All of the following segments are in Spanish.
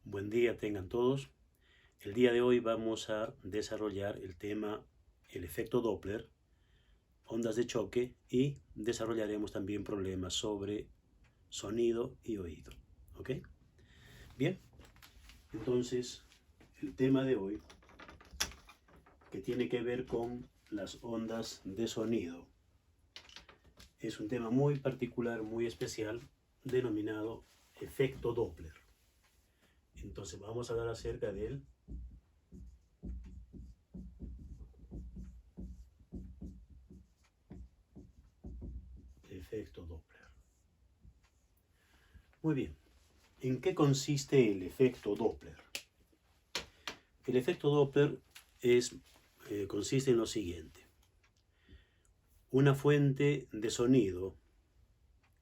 Buen día tengan todos. El día de hoy vamos a desarrollar el tema el efecto Doppler, ondas de choque y desarrollaremos también problemas sobre sonido y oído. ¿Ok? Bien, entonces el tema de hoy que tiene que ver con las ondas de sonido es un tema muy particular, muy especial, denominado efecto Doppler. Entonces vamos a hablar acerca del efecto Doppler. Muy bien, ¿en qué consiste el efecto Doppler? El efecto Doppler consiste en lo siguiente. Una fuente de sonido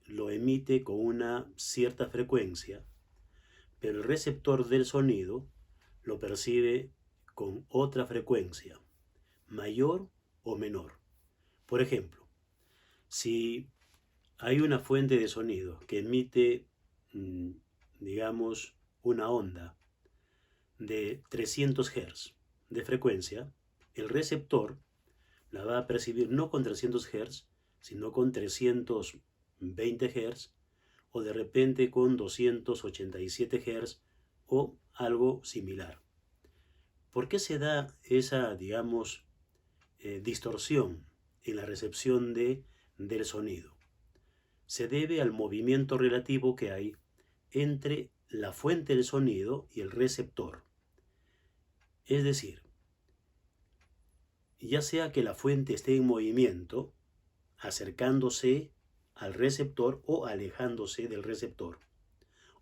lo emite con una cierta frecuencia, pero el receptor del sonido lo percibe con otra frecuencia, mayor o menor. Por ejemplo, si hay una fuente de sonido que emite, digamos, una onda de 300 Hz de frecuencia, el receptor la va a percibir no con 300 Hz, sino con 320 Hz o de repente con 287 Hz o algo similar. ¿Por qué se da esa, digamos, distorsión en la recepción del sonido? Se debe al movimiento relativo que hay entre la fuente del sonido y el receptor. Es decir, ya sea que la fuente esté en movimiento, acercándose al receptor o alejándose del receptor,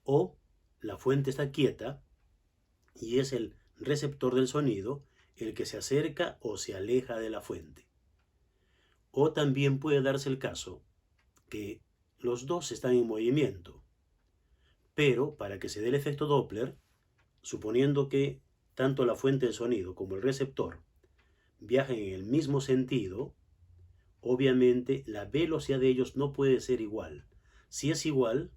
o la fuente está quieta y es el receptor del sonido el que se acerca o se aleja de la fuente. O también puede darse el caso que los dos están en movimiento, pero para que se dé el efecto Doppler, suponiendo que tanto la fuente del sonido como el receptor viajan en el mismo sentido, obviamente la velocidad de ellos no puede ser igual. Si es igual,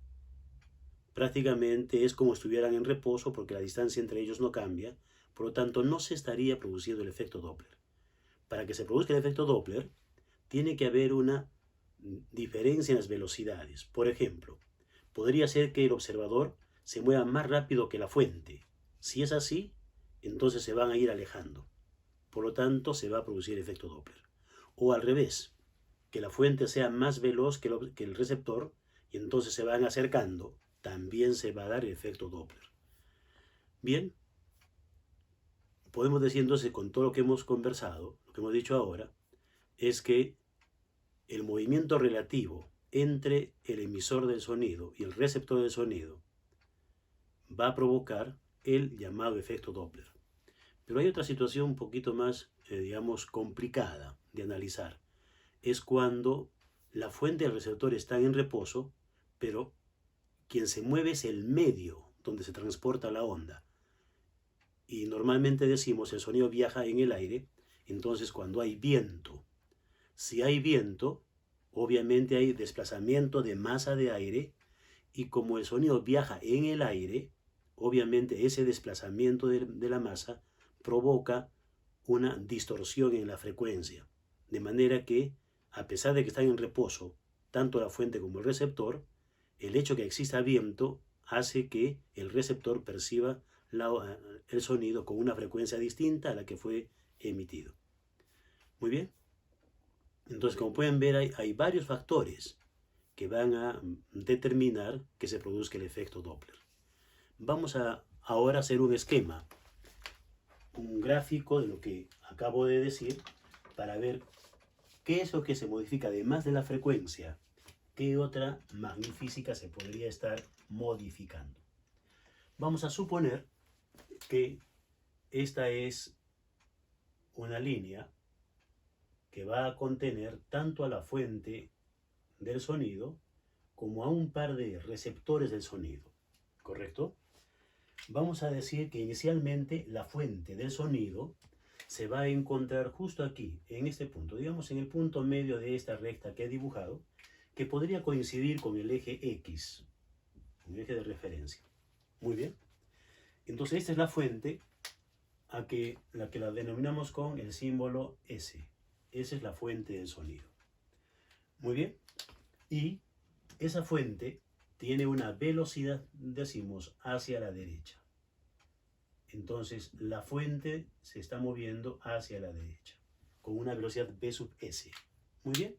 prácticamente es como estuvieran en reposo porque la distancia entre ellos no cambia, por lo tanto no se estaría produciendo el efecto Doppler. Para que se produzca el efecto Doppler, tiene que haber una diferencia en las velocidades. Por ejemplo, podría ser que el observador se mueva más rápido que la fuente. Si es así, entonces se van a ir alejando. Por lo tanto, se va a producir el efecto Doppler. O al revés, que la fuente sea más veloz que el receptor y entonces se van acercando, también se va a dar el efecto Doppler. Bien, podemos decir entonces con todo lo que hemos conversado, lo que hemos dicho ahora, es que el movimiento relativo entre el emisor del sonido y el receptor del sonido va a provocar el llamado efecto Doppler. Pero hay otra situación un poquito más, digamos, complicada de analizar. Es cuando la fuente y el receptor están en reposo, pero quien se mueve es el medio donde se transporta la onda. Y normalmente decimos el sonido viaja en el aire, entonces cuando hay viento, si hay viento, obviamente hay desplazamiento de masa de aire y como el sonido viaja en el aire, obviamente ese desplazamiento de la masa provoca una distorsión en la frecuencia. De manera que, a pesar de que están en reposo, tanto la fuente como el receptor, el hecho que exista viento hace que el receptor perciba el sonido con una frecuencia distinta a la que fue emitido. Muy bien. Entonces, como pueden ver, hay varios factores que van a determinar que se produzca el efecto Doppler. Vamos a ahora hacer un esquema, un gráfico de lo que acabo de decir para ver qué es lo que se modifica además de la frecuencia, qué otra magnífica se podría estar modificando. Vamos a suponer que esta es una línea que va a contener tanto a la fuente del sonido como a un par de receptores del sonido, ¿correcto? Vamos a decir que inicialmente la fuente del sonido se va a encontrar justo aquí, en este punto, digamos en el punto medio de esta recta que he dibujado, que podría coincidir con el eje X, un eje de referencia. Muy bien. Entonces esta es la fuente la que la denominamos con el símbolo S. Esa es la fuente del sonido. Muy bien. Y esa fuente tiene una velocidad, decimos, hacia la derecha. Entonces la fuente se está moviendo hacia la derecha, con una velocidad V sub S. Muy bien.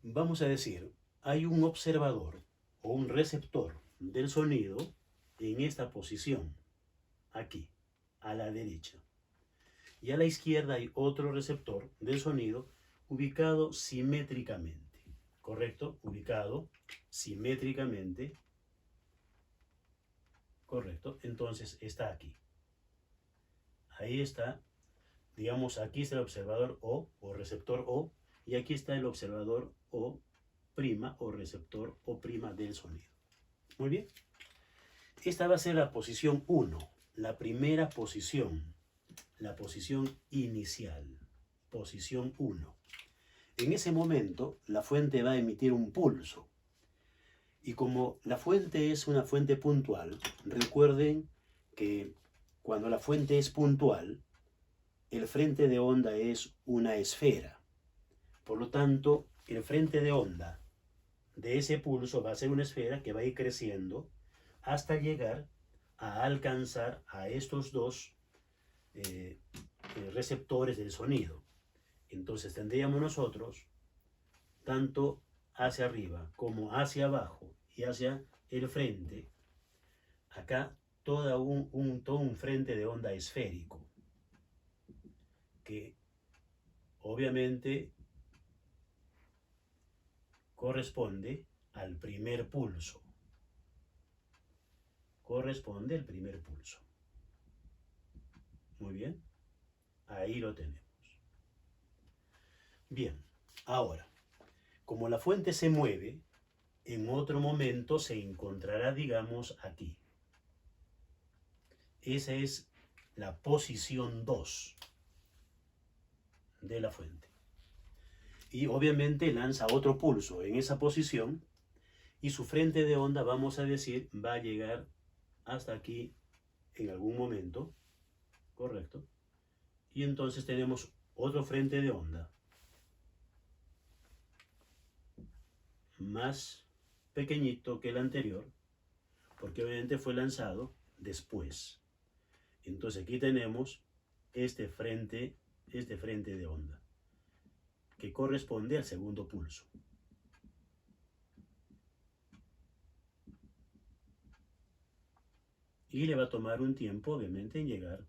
Vamos a decir, hay un observador o un receptor del sonido en esta posición, aquí, a la derecha. Y a la izquierda hay otro receptor del sonido ubicado simétricamente, ¿correcto? Ubicado simétricamente, correcto. Entonces está aquí. Ahí está, digamos, aquí está el observador O receptor O, y aquí está el observador O' o receptor O' del sonido. Muy bien. Esta va a ser la posición 1, la primera posición, la posición inicial, posición 1. En ese momento, la fuente va a emitir un pulso. Y como la fuente es una fuente puntual, recuerden que cuando la fuente es puntual, el frente de onda es una esfera. Por lo tanto, el frente de onda de ese pulso va a ser una esfera que va a ir creciendo hasta llegar a alcanzar a estos dos receptores del sonido. Entonces tendríamos nosotros, tanto hacia arriba como hacia abajo y hacia el frente, acá todo un frente de onda esférico, que obviamente corresponde al primer pulso. Corresponde al primer pulso. Muy bien. Ahí lo tenemos. Bien. Ahora, como la fuente se mueve, en otro momento se encontrará, digamos, aquí. Esa es la posición 2 de la fuente. Y obviamente lanza otro pulso en esa posición y su frente de onda, vamos a decir, va a llegar hasta aquí en algún momento, correcto. Y entonces tenemos otro frente de onda más pequeñito que el anterior, porque obviamente fue lanzado después. Entonces aquí tenemos este frente de onda, que corresponde al segundo pulso. Y le va a tomar un tiempo, obviamente, en llegar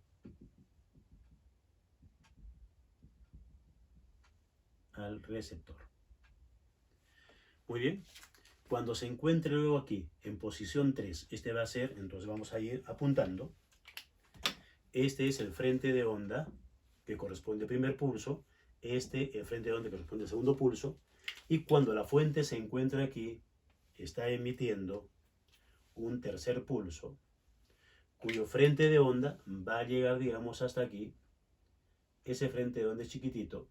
al receptor. Muy bien. Cuando se encuentre luego aquí, en posición 3, este va a ser, entonces vamos a ir apuntando. Este es el frente de onda que corresponde al primer pulso. El frente de onda que corresponde al segundo pulso. Y cuando la fuente se encuentra aquí, está emitiendo un tercer pulso, cuyo frente de onda va a llegar, digamos, hasta aquí. Ese frente de onda es chiquitito.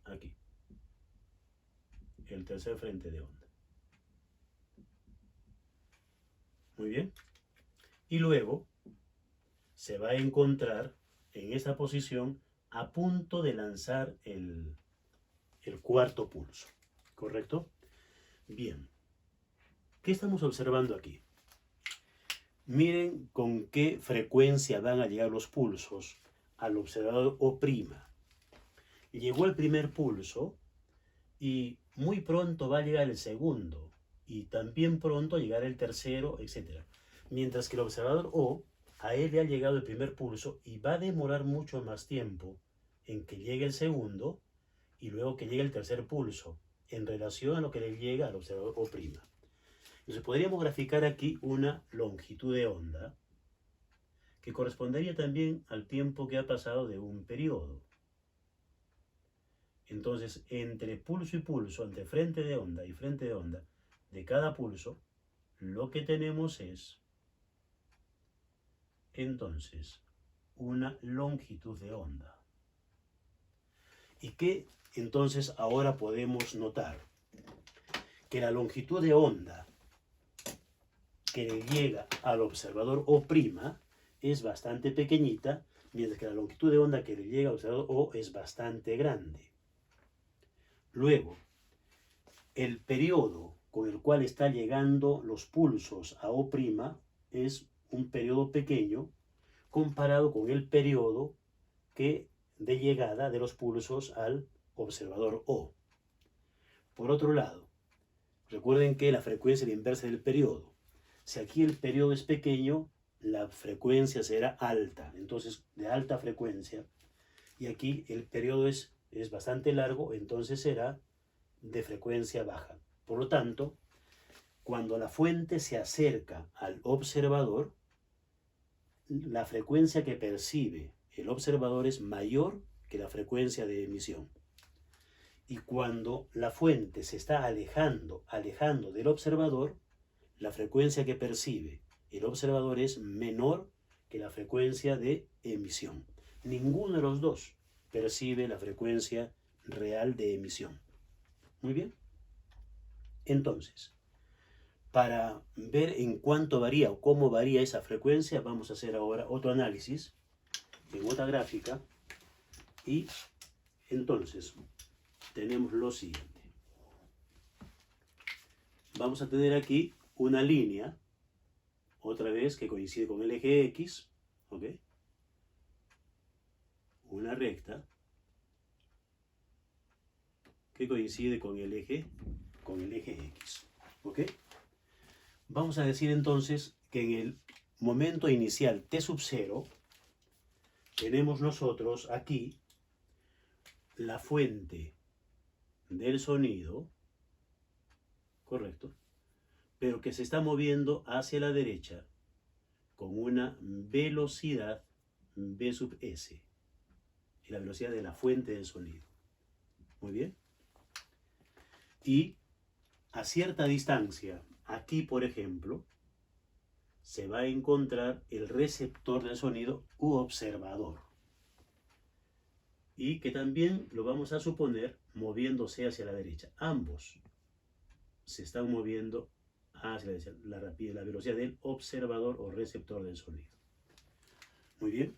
Aquí. El tercer frente de onda. Muy bien. Y luego se va a encontrar en esta posición a punto de lanzar el cuarto pulso. ¿Correcto? Bien. ¿Qué estamos observando aquí? Miren con qué frecuencia van a llegar los pulsos al observador O'. Llegó el primer pulso y muy pronto va a llegar el segundo y también pronto llegará el tercero, etc. Mientras que el observador O, a él le ha llegado el primer pulso y va a demorar mucho más tiempo en que llegue el segundo y luego que llegue el tercer pulso en relación a lo que le llega al observador O'. Entonces podríamos graficar aquí una longitud de onda que correspondería también al tiempo que ha pasado de un periodo. Entonces, entre pulso y pulso, entre frente de onda y frente de onda de cada pulso, lo que tenemos es, entonces, una longitud de onda. ¿Y qué entonces ahora podemos notar? Que la longitud de onda que le llega al observador O' es bastante pequeñita, mientras que la longitud de onda que le llega al observador O es bastante grande. Luego, el periodo con el cual están llegando los pulsos a O' es un periodo pequeño comparado con el periodo de llegada de los pulsos al observador O. Por otro lado, recuerden que la frecuencia es la inversa del periodo. Si aquí el periodo es pequeño, la frecuencia será alta, entonces de alta frecuencia. Y aquí el periodo es bastante largo, entonces será de frecuencia baja. Por lo tanto, cuando la fuente se acerca al observador, la frecuencia que percibe el observador es mayor que la frecuencia de emisión. Y cuando la fuente se está alejando del observador, la frecuencia que percibe el observador es menor que la frecuencia de emisión. Ninguno de los dos percibe la frecuencia real de emisión. Muy bien. Entonces, para ver en cuánto varía o cómo varía esa frecuencia, vamos a hacer ahora otro análisis en otra gráfica. Y entonces tenemos lo siguiente. Vamos a tener aquí una línea, otra vez, que coincide con el eje X, ¿ok? Una recta que coincide con el eje X, ¿ok? Vamos a decir entonces que en el momento inicial t sub 0 tenemos nosotros aquí la fuente del sonido, correcto, pero que se está moviendo hacia la derecha con una velocidad v sub s, la velocidad de la fuente del sonido. Muy bien. Y a cierta distancia, aquí por ejemplo, se va a encontrar el receptor del sonido u observador. Y que también lo vamos a suponer moviéndose hacia la derecha. Ambos se están moviendo hacia la velocidad del observador o receptor del sonido. Muy bien.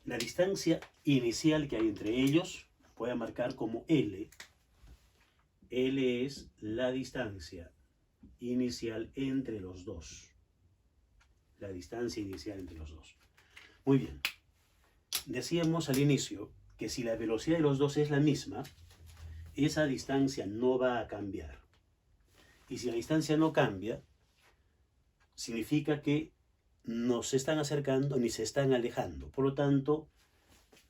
La distancia inicial que hay entre ellos voy a marcar como L. L es la distancia inicial entre los dos. La distancia inicial entre los dos. Muy bien. Decíamos al inicio que si la velocidad de los dos es la misma, esa distancia no va a cambiar. Y si la distancia no cambia, significa que no se están acercando ni se están alejando. Por lo tanto,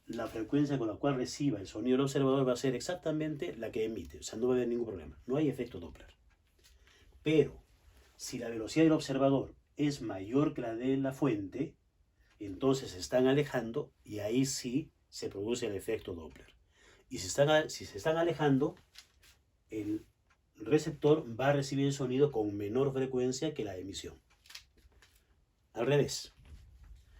la frecuencia con la cual reciba el sonido del observador va a ser exactamente la que emite. O sea, no va a haber ningún problema. No hay efecto Doppler. Pero, si la velocidad del observador es mayor que la de la fuente, entonces se están alejando y ahí sí se produce el efecto Doppler. Y si se están alejando, el receptor va a recibir el sonido con menor frecuencia que la emisión. Al revés,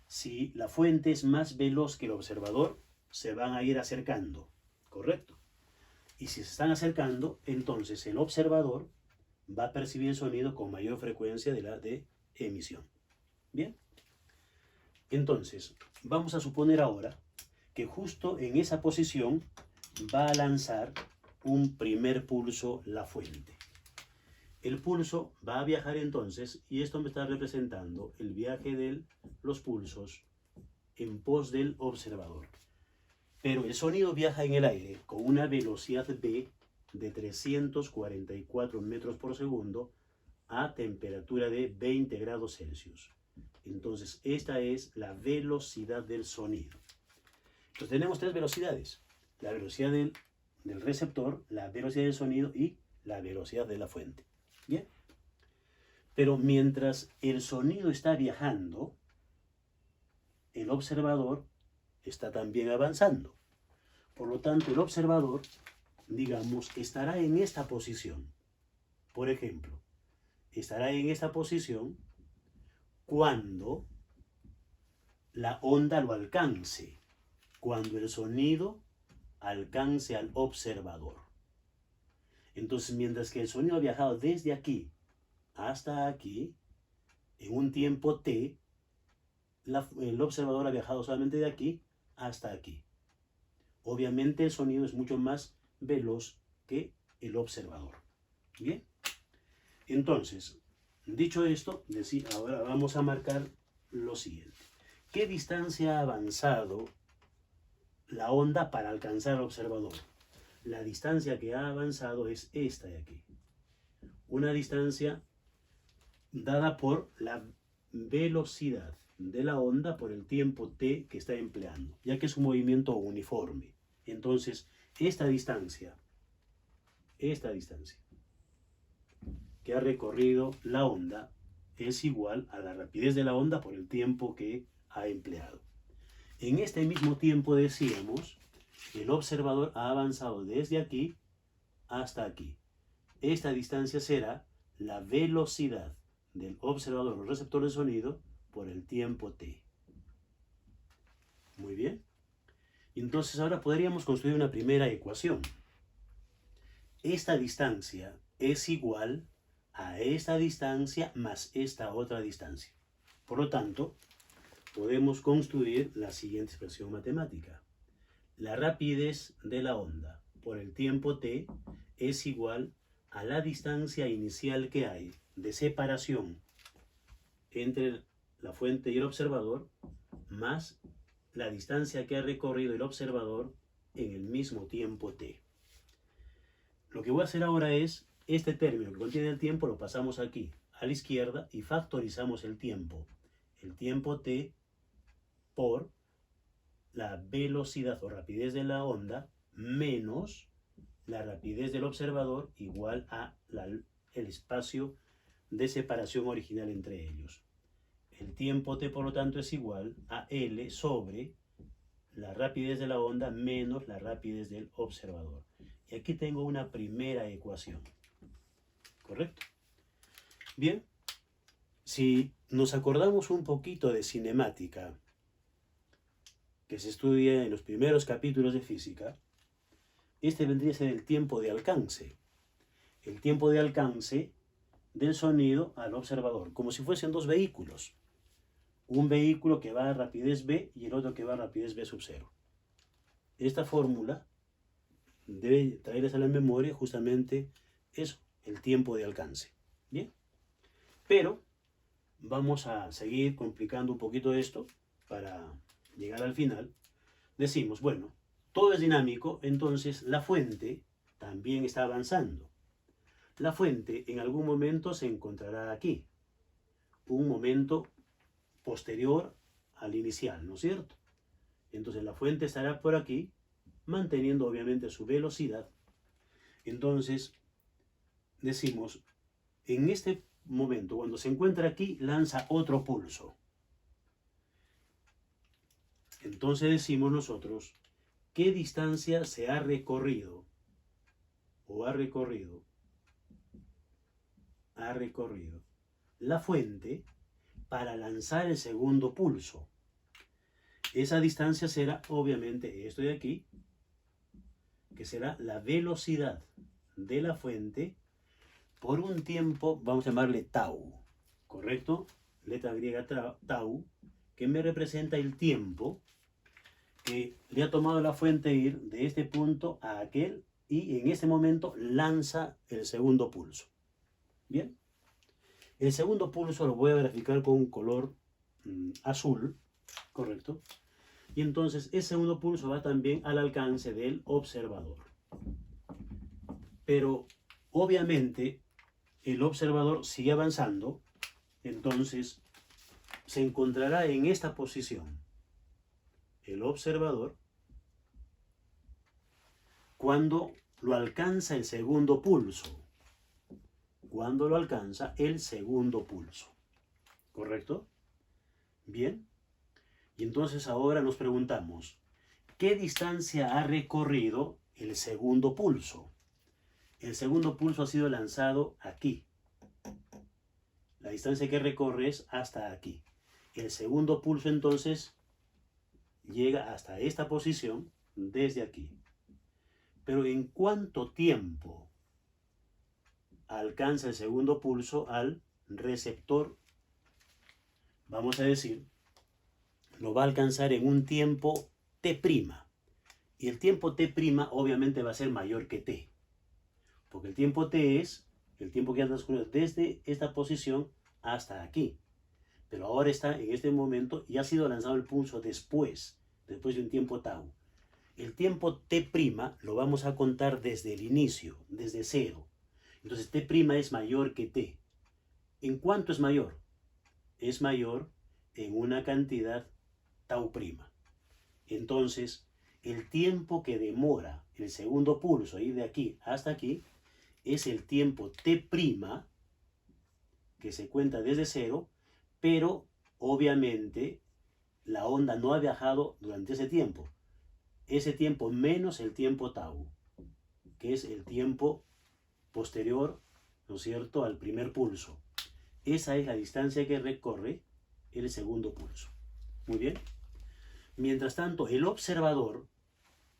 si la fuente es más veloz que el observador, se van a ir acercando, ¿correcto? Y si se están acercando, entonces el observador va a percibir el sonido con mayor frecuencia de la de emisión. ¿Bien? Entonces, vamos a suponer ahora que justo en esa posición va a lanzar un primer pulso la fuente. El pulso va a viajar entonces, y esto me está representando el viaje de los pulsos en pos del observador. Pero el sonido viaja en el aire con una velocidad v de 344 metros por segundo a temperatura de 20 grados Celsius. Entonces, esta es la velocidad del sonido. Entonces, tenemos tres velocidades. La velocidad del receptor, la velocidad del sonido y la velocidad de la fuente. ¿Bien? Pero mientras el sonido está viajando, el observador está también avanzando. Por lo tanto, el observador, digamos, estará en esta posición. Por ejemplo, estará en esta posición cuando la onda lo alcance, cuando el sonido alcance al observador. Entonces, mientras que el sonido ha viajado desde aquí hasta aquí, en un tiempo t, el observador ha viajado solamente de aquí hasta aquí. Obviamente el sonido es mucho más veloz que el observador. Bien. Entonces, dicho esto, ahora vamos a marcar lo siguiente. ¿Qué distancia ha avanzado la onda para alcanzar al observador? La distancia que ha avanzado es esta de aquí. Una distancia dada por la velocidad de la onda por el tiempo t que está empleando, ya que es un movimiento uniforme. Entonces, esta distancia que ha recorrido la onda es igual a la rapidez de la onda por el tiempo que ha empleado. En este mismo tiempo decíamos, el observador ha avanzado desde aquí hasta aquí. Esta distancia será la velocidad del observador o receptor de sonido por el tiempo t. Muy bien. Entonces ahora podríamos construir una primera ecuación. Esta distancia es igual a esta distancia más esta otra distancia. Por lo tanto, podemos construir la siguiente expresión matemática. La rapidez de la onda por el tiempo t es igual a la distancia inicial que hay de separación entre la fuente y el observador más la distancia que ha recorrido el observador en el mismo tiempo t. Lo que voy a hacer ahora es, este término que contiene el tiempo lo pasamos aquí a la izquierda y factorizamos el tiempo t por la velocidad o rapidez de la onda menos la rapidez del observador igual a el espacio de separación original entre ellos. El tiempo t, por lo tanto, es igual a L sobre la rapidez de la onda menos la rapidez del observador. Y aquí tengo una primera ecuación. ¿Correcto? Bien, si nos acordamos un poquito de cinemática, que se estudia en los primeros capítulos de física, este vendría a ser el tiempo de alcance. El tiempo de alcance del sonido al observador, como si fuesen dos vehículos. Un vehículo que va a rapidez v y el otro que va a rapidez v sub 0. Esta fórmula debe traerles a la memoria justamente eso, el tiempo de alcance. Bien, pero vamos a seguir complicando un poquito esto para llegar al final. Decimos, bueno, todo es dinámico, entonces la fuente también está avanzando. La fuente en algún momento se encontrará aquí, un momento posterior al inicial, ¿no es cierto? Entonces la fuente estará por aquí, manteniendo obviamente su velocidad. Entonces decimos, en este momento, cuando se encuentra aquí, lanza otro pulso. Entonces decimos nosotros, ¿qué distancia se ha recorrido? O ha recorrido la fuente para lanzar el segundo pulso. Esa distancia será obviamente esto de aquí, que será la velocidad de la fuente por un tiempo, vamos a llamarle tau, ¿correcto? Letra griega tau, que me representa el tiempo que le ha tomado la fuente ir de este punto a aquel y en este momento lanza el segundo pulso. Bien, el segundo pulso lo voy a graficar con un color azul, ¿correcto? Y entonces ese segundo pulso va también al alcance del observador. Pero obviamente el observador sigue avanzando, entonces se encontrará en esta posición el observador cuando lo alcanza el segundo pulso. Cuando lo alcanza el segundo pulso. ¿Correcto? Bien. Y entonces ahora nos preguntamos, ¿qué distancia ha recorrido el segundo pulso? El segundo pulso ha sido lanzado aquí. La distancia que recorre es hasta aquí. El segundo pulso entonces llega hasta esta posición desde aquí. Pero ¿en cuánto tiempo alcanza el segundo pulso al receptor, vamos a decir, lo va a alcanzar en un tiempo t'. Y el tiempo t' obviamente va a ser mayor que t. Porque el tiempo t es el tiempo que ha transcurrido desde esta posición hasta aquí. Pero ahora está en este momento y ha sido lanzado el pulso después de un tiempo tau. El tiempo t' lo vamos a contar desde el inicio, desde cero. Entonces t' es mayor que t. ¿En cuánto es mayor? Es mayor en una cantidad tau'. Entonces, el tiempo que demora el segundo pulso ir de aquí hasta aquí es el tiempo t', que se cuenta desde cero, pero obviamente la onda no ha viajado durante ese tiempo. Ese tiempo menos el tiempo tau, que es el tiempo posterior, ¿no es cierto?, al primer pulso. Esa es la distancia que recorre el segundo pulso. Muy bien. Mientras tanto, el observador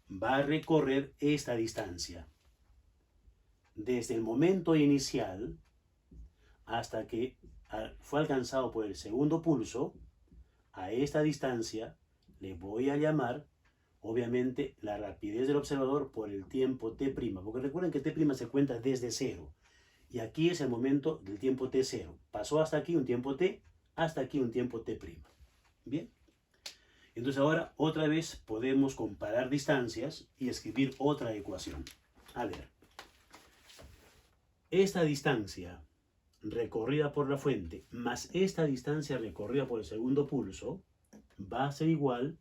va a recorrer esta distancia. Desde el momento inicial hasta que fue alcanzado por el segundo pulso, a esta distancia le voy a llamar, obviamente, la rapidez del observador por el tiempo t'. Porque recuerden que t' se cuenta desde cero. Y aquí es el momento del tiempo t0. Pasó hasta aquí un tiempo t, hasta aquí un tiempo t'. Bien. Entonces ahora otra vez podemos comparar distancias y escribir otra ecuación. A ver. Esta distancia recorrida por la fuente más esta distancia recorrida por el segundo pulso va a ser igual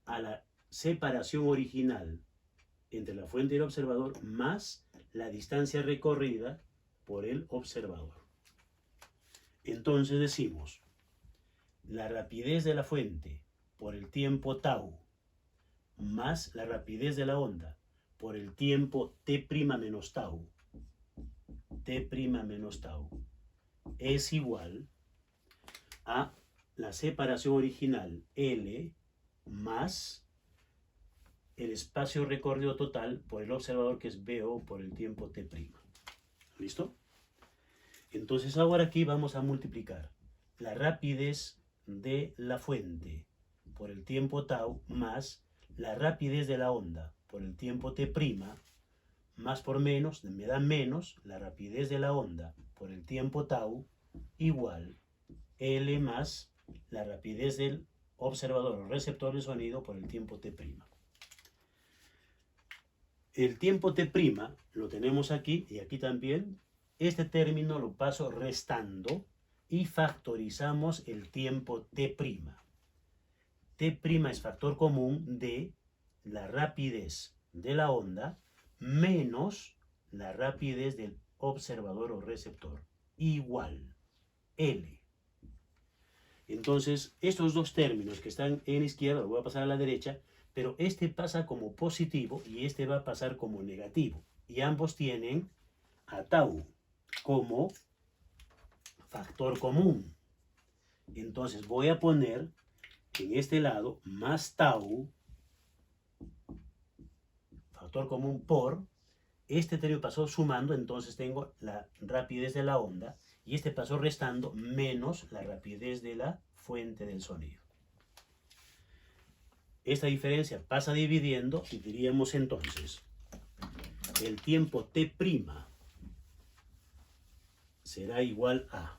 a la separación original entre la fuente y el observador más la distancia recorrida por el observador. Entonces decimos, la rapidez de la fuente por el tiempo tau más la rapidez de la onda por el tiempo t' menos tau, es igual a la separación original L más el espacio recorrido total por el observador, que es BO por el tiempo t'. ¿Listo? Entonces ahora aquí vamos a multiplicar la rapidez de la fuente por el tiempo tau más la rapidez de la onda por el tiempo t', más por menos, me da menos la rapidez de la onda por el tiempo tau, igual L más la rapidez del observador o receptor de sonido por el tiempo t'. El tiempo t' lo tenemos aquí y aquí también. Este término lo paso restando y factorizamos el tiempo t'. T' es factor común de la rapidez de la onda menos la rapidez del observador o receptor, igual L. Entonces, estos dos términos que están en la izquierda, lo voy a pasar a la derecha, pero este pasa como positivo y este va a pasar como negativo. Y ambos tienen a tau como factor común. Entonces voy a poner en este lado más tau, factor común por, este término pasó sumando, entonces tengo la rapidez de la onda, y este pasó restando menos la rapidez de la fuente del sonido. Esta diferencia pasa dividiendo y diríamos entonces, el tiempo t' será igual a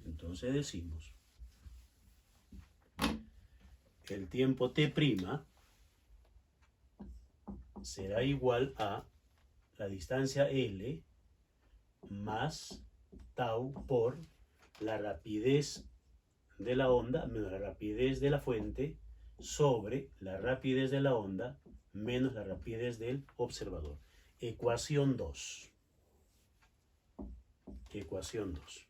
entonces decimos el tiempo t' será igual a la distancia L más tau por la rapidez de la onda menos la rapidez de la fuente sobre la rapidez de la onda menos la rapidez del observador. Ecuación 2. Ecuación 2.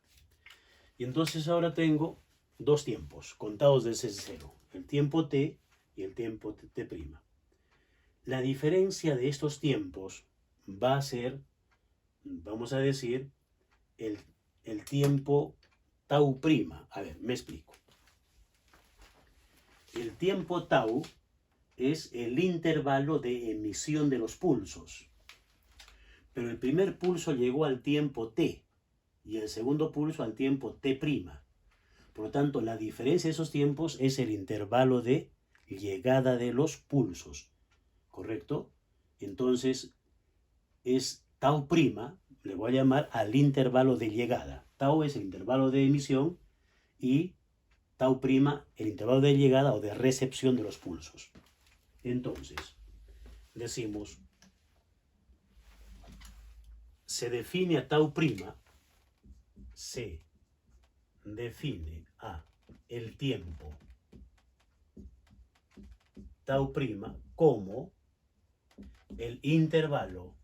Y entonces ahora tengo dos tiempos contados desde cero, el tiempo t y el tiempo t'. La diferencia de estos tiempos va a ser, vamos a decir, el tiempo tau'. A ver, me explico. El tiempo tau es el intervalo de emisión de los pulsos. pero el primer pulso llegó al tiempo t y el segundo pulso al tiempo t'. Por lo tanto, la diferencia de esos tiempos es el intervalo de llegada de los pulsos, ¿correcto? Entonces, es tau prima, le voy a llamar al intervalo de llegada. Tau es el intervalo de emisión y tau prima el intervalo de llegada o de recepción de los pulsos. Entonces, decimos, se define a tau prima, se define a el tiempo tau prima como el intervalo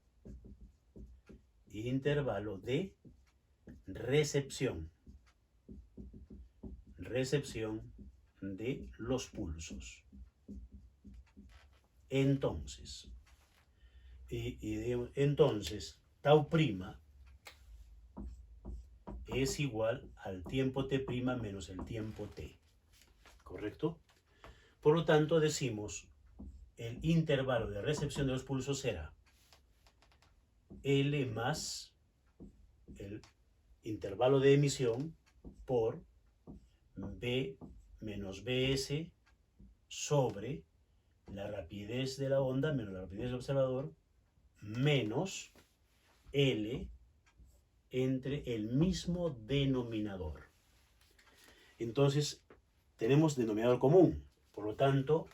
de recepción de los pulsos. Entonces, entonces tau prima es igual al tiempo t' menos el tiempo t, ¿correcto? Por lo tanto, decimos, el intervalo de recepción de los pulsos será L más el intervalo de emisión por B menos Bs sobre la rapidez de la onda menos la rapidez del observador menos L entre el mismo denominador. Entonces, tenemos denominador común. Por lo tanto,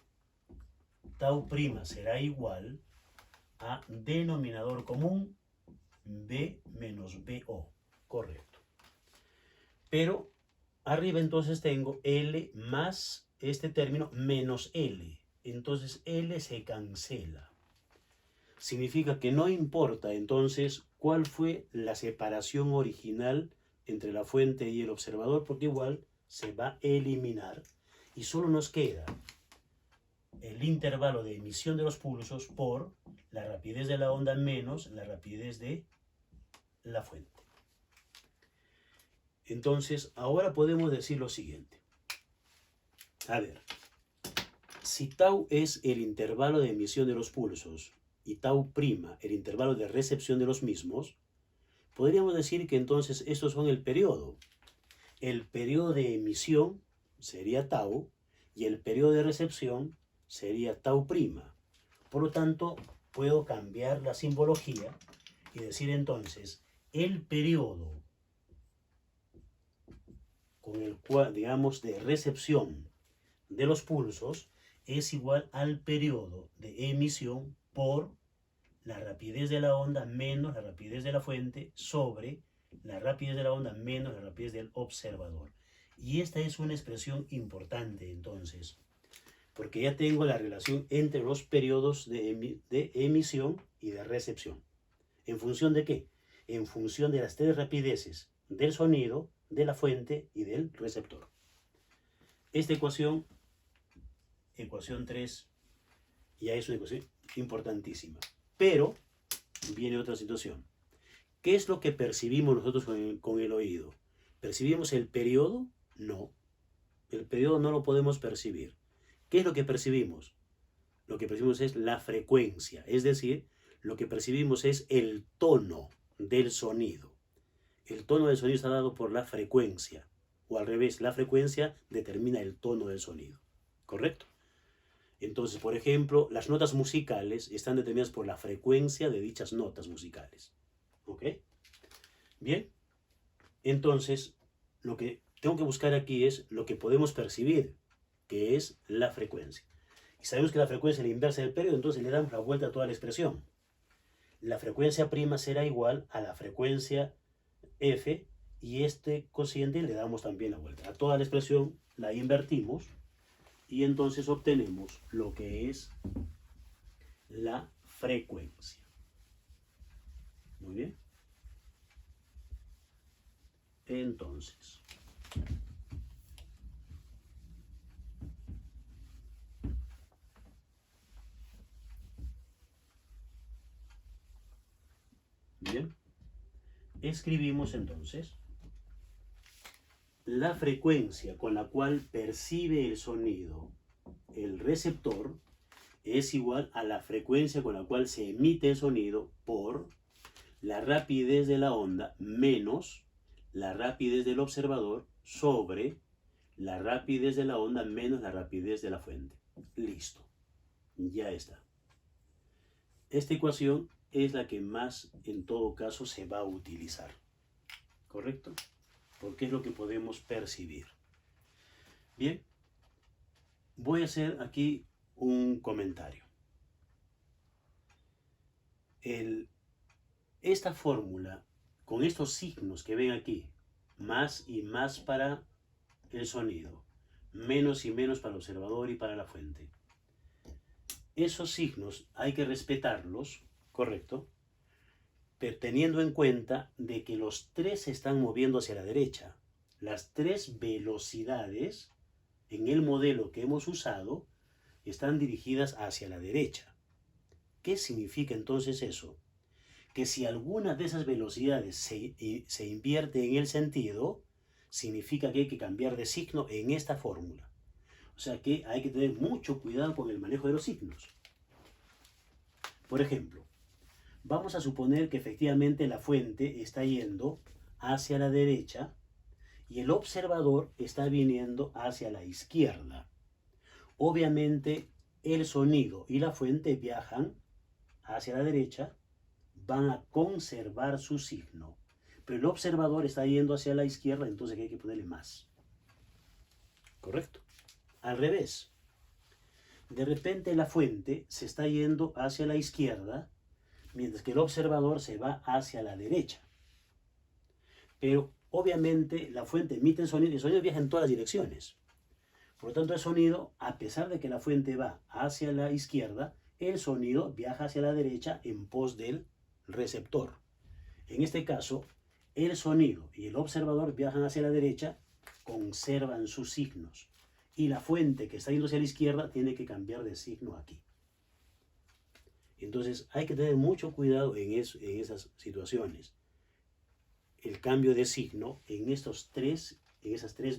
tau prima será igual a denominador común B menos BO. Correcto. Pero arriba entonces tengo L más este término menos L. Entonces L se cancela. Significa que no importa entonces cuál fue la separación original entre la fuente y el observador, porque igual se va a eliminar y solo nos queda el intervalo de emisión de los pulsos por la rapidez de la onda menos la rapidez de la fuente. Entonces, ahora podemos decir lo siguiente. A ver, si tau es el intervalo de emisión de los pulsos y tau prima el intervalo de recepción de los mismos, podríamos decir que entonces estos son el periodo. El periodo de emisión sería tau y el periodo de recepción sería tau prima. Por lo tanto, puedo cambiar la simbología y decir entonces el periodo con el cual, digamos, de recepción de los pulsos es igual al periodo de emisión por la rapidez de la onda menos la rapidez de la fuente sobre la rapidez de la onda menos la rapidez del observador. Y esta es una expresión importante entonces, porque ya tengo la relación entre los periodos de emisión y de recepción. ¿En función de qué? En función de las tres rapideces del sonido, de la fuente y del receptor. Esta ecuación 3, ya es una ecuación importantísima. Pero viene otra situación. ¿Qué es lo que percibimos nosotros con el oído? ¿Percibimos el periodo? No. El periodo no lo podemos percibir. ¿Qué es lo que percibimos? Lo que percibimos es la frecuencia, es decir, lo que percibimos es el tono del sonido. El tono del sonido está dado por la frecuencia, o al revés, la frecuencia determina el tono del sonido, ¿correcto? Entonces, por ejemplo, las notas musicales están determinadas por la frecuencia de dichas notas musicales, ¿ok? Bien, entonces, lo que tengo que buscar aquí es lo que podemos percibir, que es la frecuencia. Y sabemos que la frecuencia es la inversa del periodo, entonces le damos la vuelta a toda la expresión. La frecuencia prima será igual a la frecuencia F y este cociente le damos también la vuelta. A toda la expresión la invertimos y entonces obtenemos lo que es la frecuencia. Muy bien. Entonces, bien, escribimos entonces la frecuencia con la cual percibe el sonido el receptor es igual a la frecuencia con la cual se emite el sonido por la rapidez de la onda menos la rapidez del observador sobre la rapidez de la onda menos la rapidez de la fuente. Listo. Ya está. Esta ecuación es la que más en todo caso se va a utilizar. ¿Correcto? Porque es lo que podemos percibir. Bien. Voy a hacer aquí un comentario. Esta fórmula, con estos signos que ven aquí, más y más para el sonido, menos y menos para el observador y para la fuente. Esos signos hay que respetarlos, ¿correcto? Pero teniendo en cuenta de que los tres se están moviendo hacia la derecha. Las tres velocidades en el modelo que hemos usado están dirigidas hacia la derecha. ¿Qué significa entonces eso? Que si alguna de esas velocidades se invierte en el sentido, significa que hay que cambiar de signo en esta fórmula. O sea que hay que tener mucho cuidado con el manejo de los signos. Por ejemplo, vamos a suponer que efectivamente la fuente está yendo hacia la derecha y el observador está viniendo hacia la izquierda. Obviamente el sonido y la fuente viajan hacia la derecha, van a conservar su signo. Pero el observador está yendo hacia la izquierda, entonces hay que ponerle más. ¿Correcto? Al revés. De repente la fuente se está yendo hacia la izquierda, mientras que el observador se va hacia la derecha. Pero obviamente la fuente emite el sonido viaja en todas las direcciones. Por lo tanto, el sonido, a pesar de que la fuente va hacia la izquierda, el sonido viaja hacia la derecha en pos del receptor. En este caso, el sonido y el observador viajan hacia la derecha, conservan sus signos. Y la fuente que está yendo hacia la izquierda tiene que cambiar de signo aquí. Entonces hay que tener mucho cuidado en esas situaciones. El cambio de signo en esas tres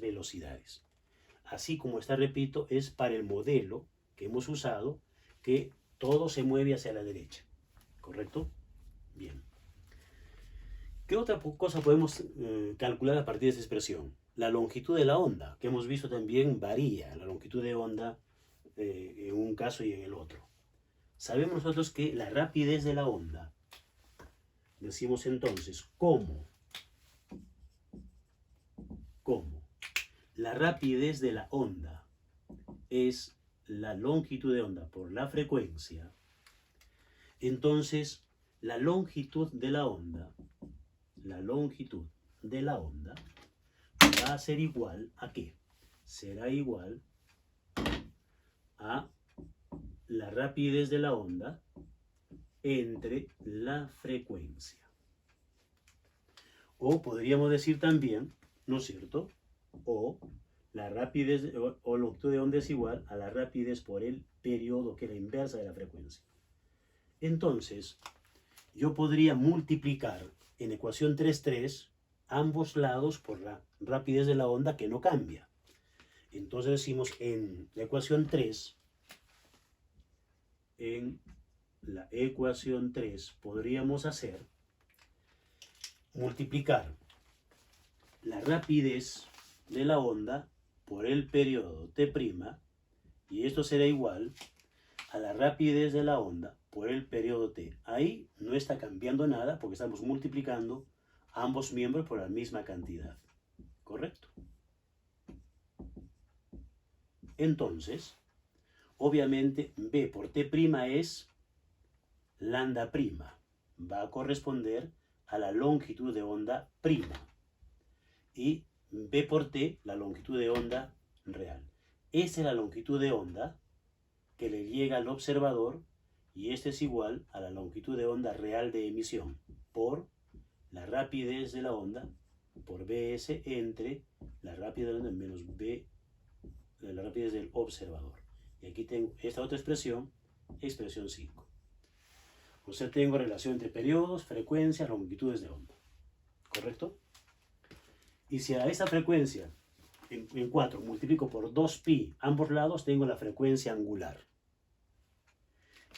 velocidades. Así como está, repito, es para el modelo que hemos usado, que todo se mueve hacia la derecha. ¿Correcto? Bien. ¿Qué otra cosa podemos calcular a partir de esta expresión? La longitud de la onda, que hemos visto también varía, la longitud de onda en un caso y en el otro. Sabemos nosotros que la rapidez de la onda, decimos entonces, ¿cómo? La rapidez de la onda es la longitud de onda por la frecuencia. Entonces, la longitud de la onda va a ser igual ¿a qué? Será igual a la rapidez de la onda entre la frecuencia. O podríamos decir también, ¿no es cierto? O la rapidez o longitud de onda es igual a la rapidez por el periodo, que es la inversa de la frecuencia. Entonces, yo podría multiplicar en ecuación 3.3 ambos lados por la rapidez de la onda, que no cambia. Entonces decimos en la ecuación 3, podríamos hacer multiplicar la rapidez de la onda por el periodo t', y esto será igual a la rapidez de la onda por el periodo t. Ahí no está cambiando nada porque estamos multiplicando ambos miembros por la misma cantidad. ¿Correcto? Entonces, obviamente b por t' es lambda prima. Va a corresponder a la longitud de onda prima. Y b por t, la longitud de onda real. Esta es la longitud de onda que le llega al observador, y este es igual a la longitud de onda real de emisión por la rapidez de la onda por bs entre la rapidez de la onda menos b, la rapidez del observador. Y aquí tengo esta otra expresión 5. O sea, tengo relación entre periodos, frecuencias, longitudes de onda. ¿Correcto? Y si a esa frecuencia en 4 multiplico por 2pi ambos lados, tengo la frecuencia angular.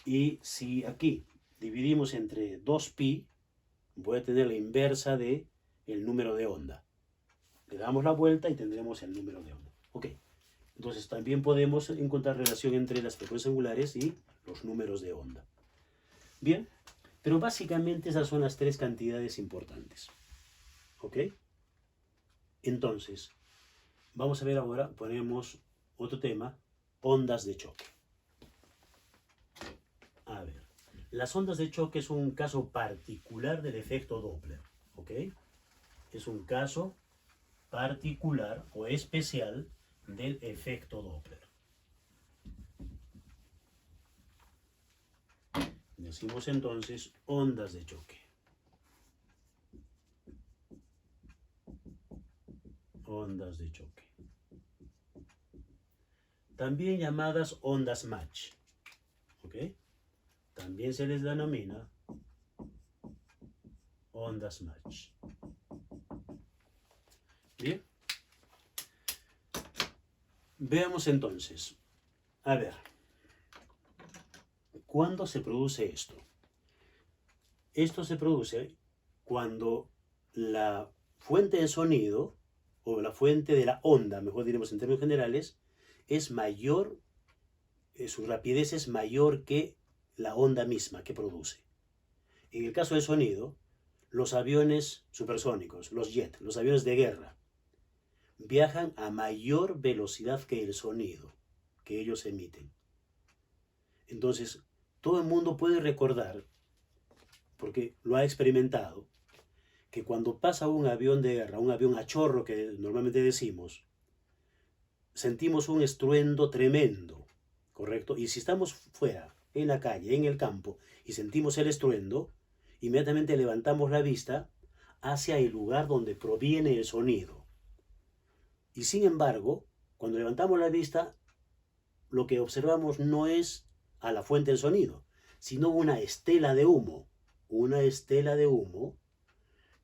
Y si aquí dividimos entre 2pi, voy a tener la inversa de el número de onda. Le damos la vuelta y tendremos el número de onda. Ok. Entonces también podemos encontrar relación entre las frecuencias angulares y los números de onda. Bien, pero básicamente esas son las tres cantidades importantes. ¿Ok? Entonces, vamos a ver ahora, ponemos otro tema, ondas de choque. A ver, las ondas de choque es un caso particular del efecto Doppler. ¿Ok? Es un caso particular o especial del efecto Doppler. Decimos entonces ondas de choque. Ondas de choque. También llamadas ondas Mach. ¿Ok? También se les denomina ondas Mach. Bien. Veamos entonces. A ver. ¿Cuándo se produce esto? Esto se produce cuando la fuente de sonido, o la fuente de la onda, mejor diremos en términos generales, es mayor, su rapidez es mayor que la onda misma que produce. En el caso del sonido, los aviones supersónicos, los jets, los aviones de guerra, viajan a mayor velocidad que el sonido que ellos emiten. Entonces, todo el mundo puede recordar, porque lo ha experimentado, que cuando pasa un avión de guerra, un avión a chorro que normalmente decimos, sentimos un estruendo tremendo, ¿correcto? Y si estamos fuera, en la calle, en el campo, y sentimos el estruendo, inmediatamente levantamos la vista hacia el lugar donde proviene el sonido. Y sin embargo, cuando levantamos la vista, lo que observamos no es a la fuente del sonido, sino una estela de humo. Una estela de humo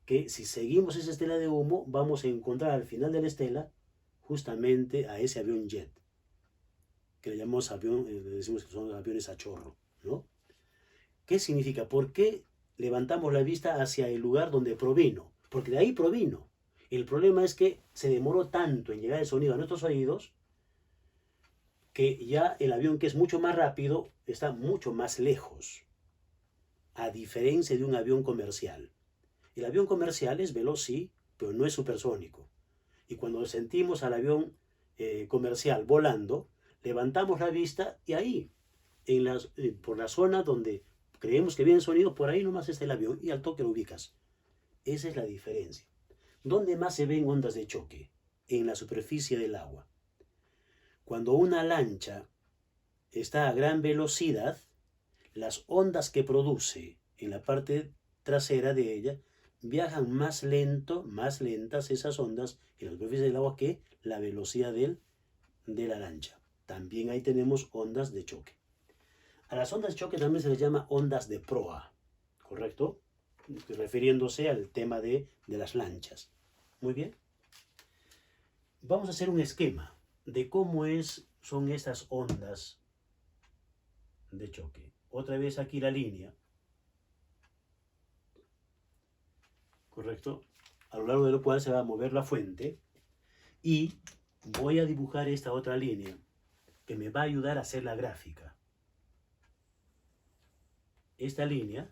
que si seguimos esa estela de humo vamos a encontrar al final de la estela justamente a ese avión jet, que le llamamos avión, le decimos que son aviones a chorro, ¿no? ¿Qué significa? ¿Por qué levantamos la vista hacia el lugar donde provino? Porque de ahí provino. El problema es que se demoró tanto en llegar el sonido a nuestros oídos que ya el avión, que es mucho más rápido, está mucho más lejos, a diferencia de un avión comercial. El avión comercial es veloz, sí, pero no es supersónico. Y cuando sentimos al avión comercial volando, levantamos la vista y ahí, por la zona donde creemos que viene el sonido, por ahí nomás está el avión y al toque lo ubicas. Esa es la diferencia. ¿Dónde más se ven ondas de choque? En la superficie del agua. Cuando una lancha está a gran velocidad, las ondas que produce en la parte trasera de ella viajan más lento, más lentas esas ondas en la superficie del agua que la velocidad de la lancha. También ahí tenemos ondas de choque. A las ondas de choque también se les llama ondas de proa, ¿correcto? Refiriéndose al tema de las lanchas. Muy bien. Vamos a hacer un esquema de cómo son estas ondas de choque. Otra vez aquí la línea, ¿correcto? A lo largo de lo cual se va a mover la fuente y voy a dibujar esta otra línea que me va a ayudar a hacer la gráfica. Esta línea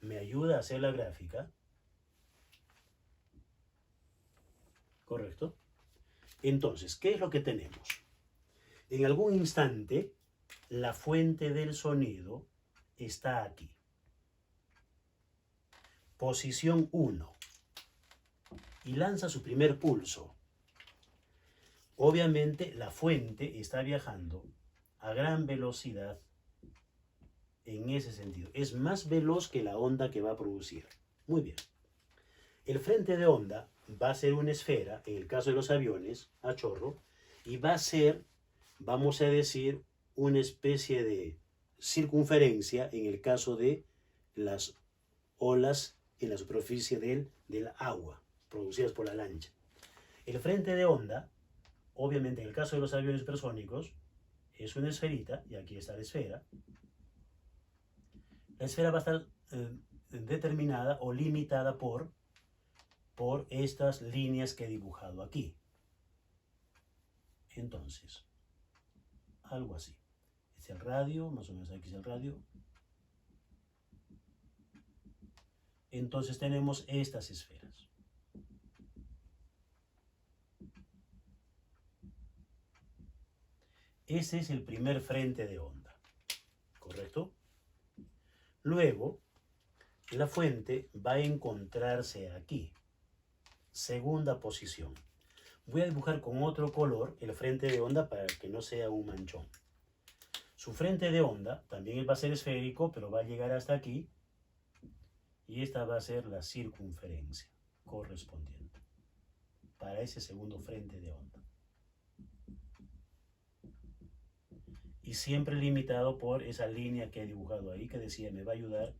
me ayuda a hacer la gráfica, ¿correcto? Entonces, ¿qué es lo que tenemos? En algún instante, la fuente del sonido está aquí. Posición 1. Y lanza su primer pulso. Obviamente, la fuente está viajando a gran velocidad en ese sentido. Es más veloz que la onda que va a producir. Muy bien. El frente de onda va a ser una esfera, en el caso de los aviones, a chorro, y va a ser, vamos a decir, una especie de circunferencia en el caso de las olas en la superficie del agua, producidas por la lancha. El frente de onda, obviamente en el caso de los aviones supersónicos, es una esferita, y aquí está la esfera. La esfera va a estar determinada o limitada por estas líneas que he dibujado aquí. Entonces, algo así. Es el radio, más o menos aquí es el radio. Entonces tenemos estas esferas. Ese es el primer frente de onda, ¿correcto? Luego, la fuente va a encontrarse aquí. Segunda posición. Voy a dibujar con otro color el frente de onda para que no sea un manchón. Su frente de onda también va a ser esférico, pero va a llegar hasta aquí. Y esta va a ser la circunferencia correspondiente para ese segundo frente de onda. Y siempre limitado por esa línea que he dibujado ahí, que decía me va a ayudar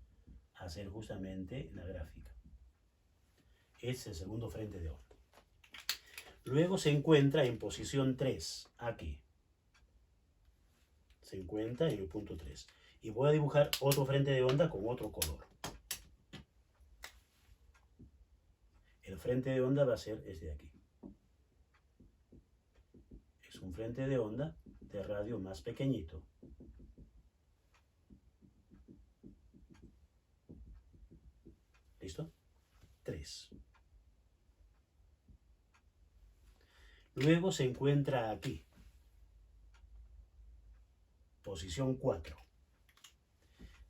a hacer justamente la gráfica. Este es el segundo frente de onda. Luego se encuentra en posición 3, aquí. Se encuentra en el punto 3. Y voy a dibujar otro frente de onda con otro color. El frente de onda va a ser este de aquí. Es un frente de onda de radio más pequeñito. ¿Listo? 3. Luego se encuentra aquí. Posición 4.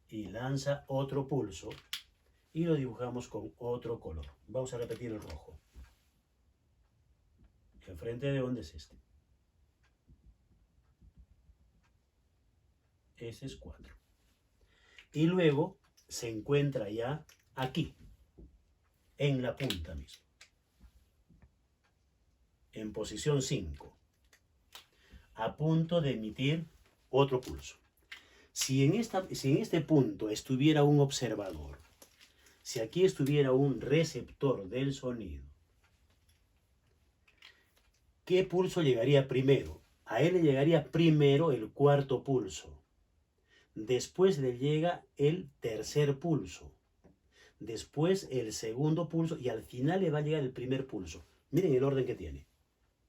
Y lanza otro pulso. Y lo dibujamos con otro color. Vamos a repetir el rojo. El frente de onda es este. Ese es 4. Y luego se encuentra ya aquí, en la punta mismo. En posición 5. A punto de emitir otro pulso. Si en este punto estuviera un observador, si aquí estuviera un receptor del sonido, ¿qué pulso llegaría primero? A él le llegaría primero el cuarto pulso. Después le llega el tercer pulso. Después el segundo pulso y al final le va a llegar el primer pulso. Miren el orden que tiene.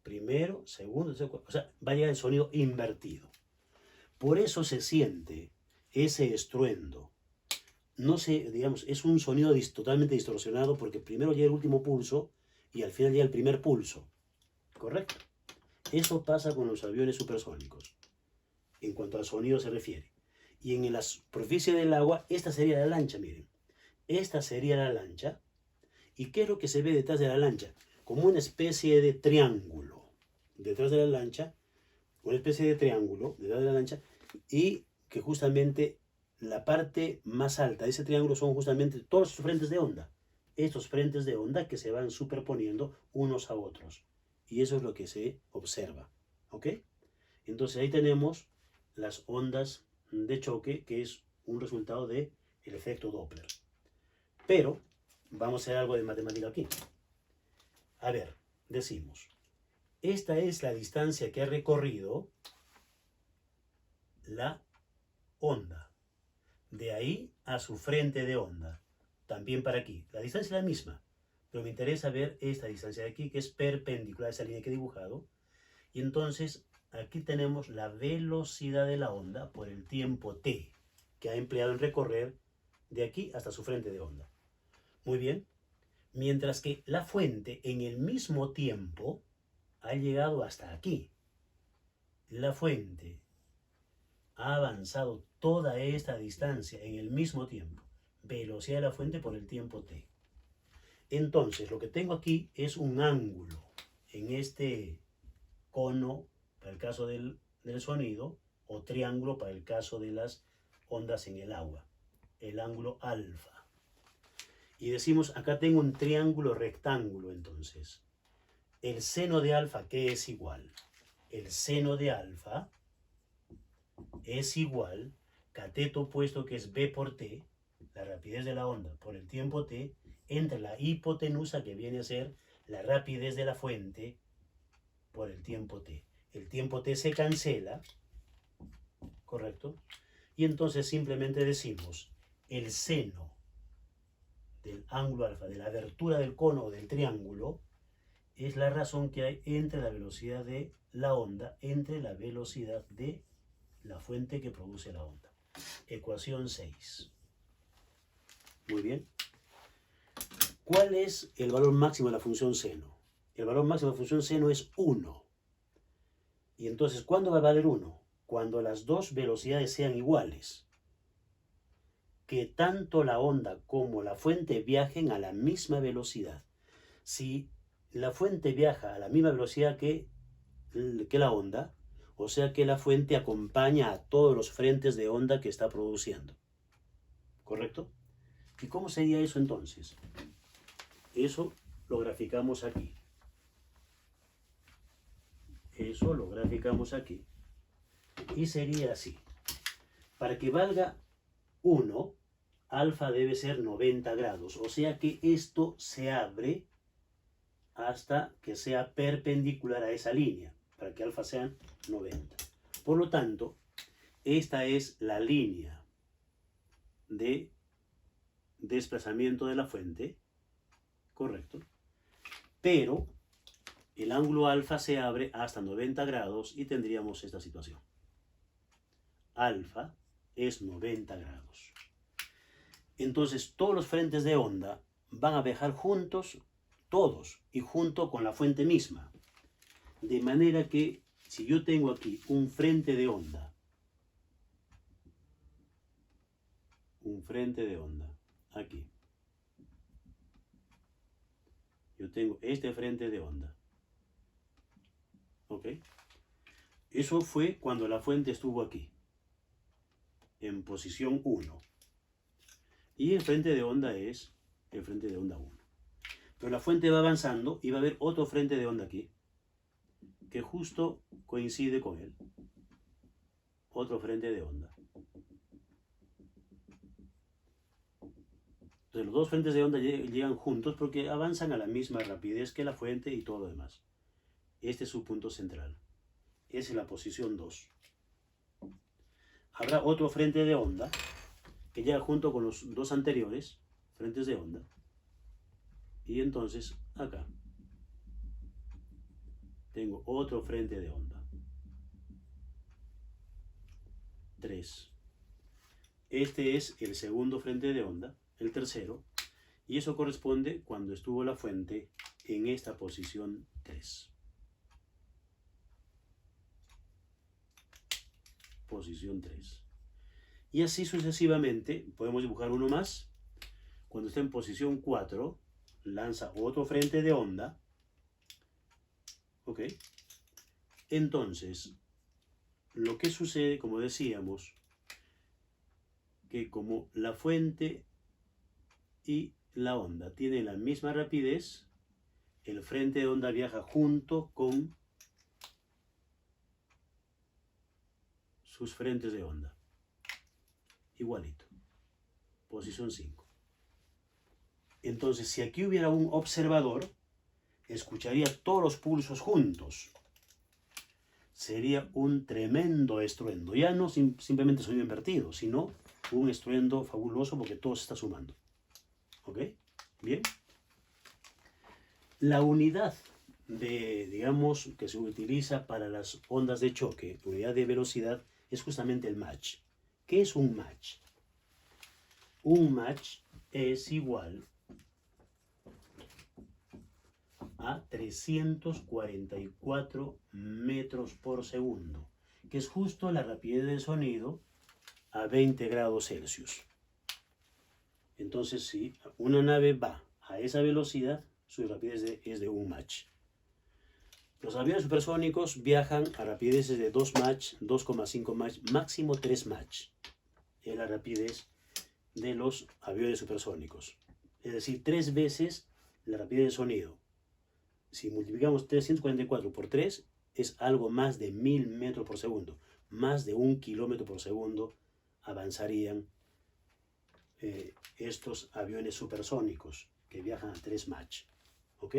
Primero, segundo, tercero, o sea, va a llegar el sonido invertido. Por eso se siente ese estruendo. No sé, digamos, es un sonido totalmente distorsionado porque primero llega el último pulso y al final llega el primer pulso. ¿Correcto? Eso pasa con los aviones supersónicos, en cuanto al sonido se refiere. Y en la superficie del agua, esta sería la lancha, miren. Esta sería la lancha. ¿Y qué es lo que se ve detrás de la lancha? Como una especie de triángulo. Detrás de la lancha, una especie de triángulo detrás de la lancha, y que justamente la parte más alta de ese triángulo son justamente todos los frentes de onda. Estos frentes de onda que se van superponiendo unos a otros. Y eso es lo que se observa. ¿Ok? Entonces ahí tenemos las ondas de choque, que es un resultado del efecto Doppler. Pero vamos a hacer algo de matemática aquí. A ver, decimos, esta es la distancia que ha recorrido la onda. De ahí a su frente de onda. También para aquí. La distancia es la misma. Pero me interesa ver esta distancia de aquí, que es perpendicular a esa línea que he dibujado. Y entonces aquí tenemos la velocidad de la onda por el tiempo t que ha empleado en recorrer de aquí hasta su frente de onda. Muy bien. Mientras que la fuente en el mismo tiempo ha llegado hasta aquí. La fuente ha avanzado toda esta distancia en el mismo tiempo. Velocidad de la fuente por el tiempo t. Entonces, lo que tengo aquí es un ángulo en este cono para el caso del sonido, o triángulo para el caso de las ondas en el agua. El ángulo alfa. Y decimos, acá tengo un triángulo rectángulo, entonces. El seno de alfa, ¿qué es igual? El seno de alfa es igual, cateto opuesto, que es b por t, la rapidez de la onda por el tiempo t, entre la hipotenusa, que viene a ser la rapidez de la fuente, por el tiempo t. El tiempo t se cancela, ¿correcto? Y entonces simplemente decimos, el seno del ángulo alfa, de la abertura del cono o del triángulo, es la razón que hay entre la velocidad de la onda, entre la velocidad de la fuente que produce la onda. Ecuación 6. Muy bien. ¿Cuál es el valor máximo de la función seno? El valor máximo de la función seno es 1. Y entonces, ¿cuándo va a valer 1? Cuando las dos velocidades sean iguales. Que tanto la onda como la fuente viajen a la misma velocidad. Si la fuente viaja a la misma velocidad que la onda, o sea que la fuente acompaña a todos los frentes de onda que está produciendo. ¿Correcto? ¿Y cómo sería eso entonces? Eso lo graficamos aquí. Eso lo graficamos aquí. Y sería así. Para que valga 1, alfa debe ser 90 grados. O sea que esto se abre hasta que sea perpendicular a esa línea, para que alfa sean 90. Por lo tanto, esta es la línea de desplazamiento de la fuente, correcto, pero el ángulo alfa se abre hasta 90 grados y tendríamos esta situación. Alfa es 90 grados. Entonces, todos los frentes de onda van a viajar juntos, todos, y junto con la fuente misma. De manera que, si yo tengo aquí un frente de onda, aquí. Yo tengo este frente de onda. ¿Ok? Eso fue cuando la fuente estuvo aquí, en posición 1. Y el frente de onda es el frente de onda 1. Pero la fuente va avanzando y va a haber otro frente de onda aquí, que justo coincide con él. Otro frente de onda. Entonces los dos frentes de onda llegan juntos porque avanzan a la misma rapidez que la fuente y todo lo demás. Este es su punto central. Esa es la posición 2. Habrá otro frente de onda que llega junto con los dos anteriores frentes de onda. Y entonces acá tengo otro frente de onda. 3. Este es el segundo frente de onda, el tercero, y eso corresponde cuando estuvo la fuente en esta posición 3. Posición 3. Y así sucesivamente, podemos dibujar uno más. Cuando esté en posición 4, lanza otro frente de onda. ¿Ok? Entonces, lo que sucede, como decíamos, que como la fuente y la onda tienen la misma rapidez, el frente de onda viaja junto con sus frentes de onda. Igualito. Posición 5. Entonces, si aquí hubiera un observador, escucharía todos los pulsos juntos. Sería un tremendo estruendo. Ya no simplemente sonido invertido, sino un estruendo fabuloso porque todo se está sumando. ¿Ok? Bien. La unidad digamos, que se utiliza para las ondas de choque, unidad de velocidad, es justamente el Mach. ¿Qué es un Mach? Un Mach es igual a 344 metros por segundo, que es justo la rapidez del sonido a 20 grados Celsius. Entonces, si una nave va a esa velocidad, su rapidez es de 1 Mach. Los aviones supersónicos viajan a rapideces de 2 Mach, 2,5 Mach, máximo 3 Mach. Es la rapidez de los aviones supersónicos. Es decir, 3 veces la rapidez del sonido. Si multiplicamos 344 por 3, es algo más de 1000 metros por segundo. Más de 1 kilómetro por segundo avanzarían estos aviones supersónicos que viajan a 3 Mach. ¿Ok?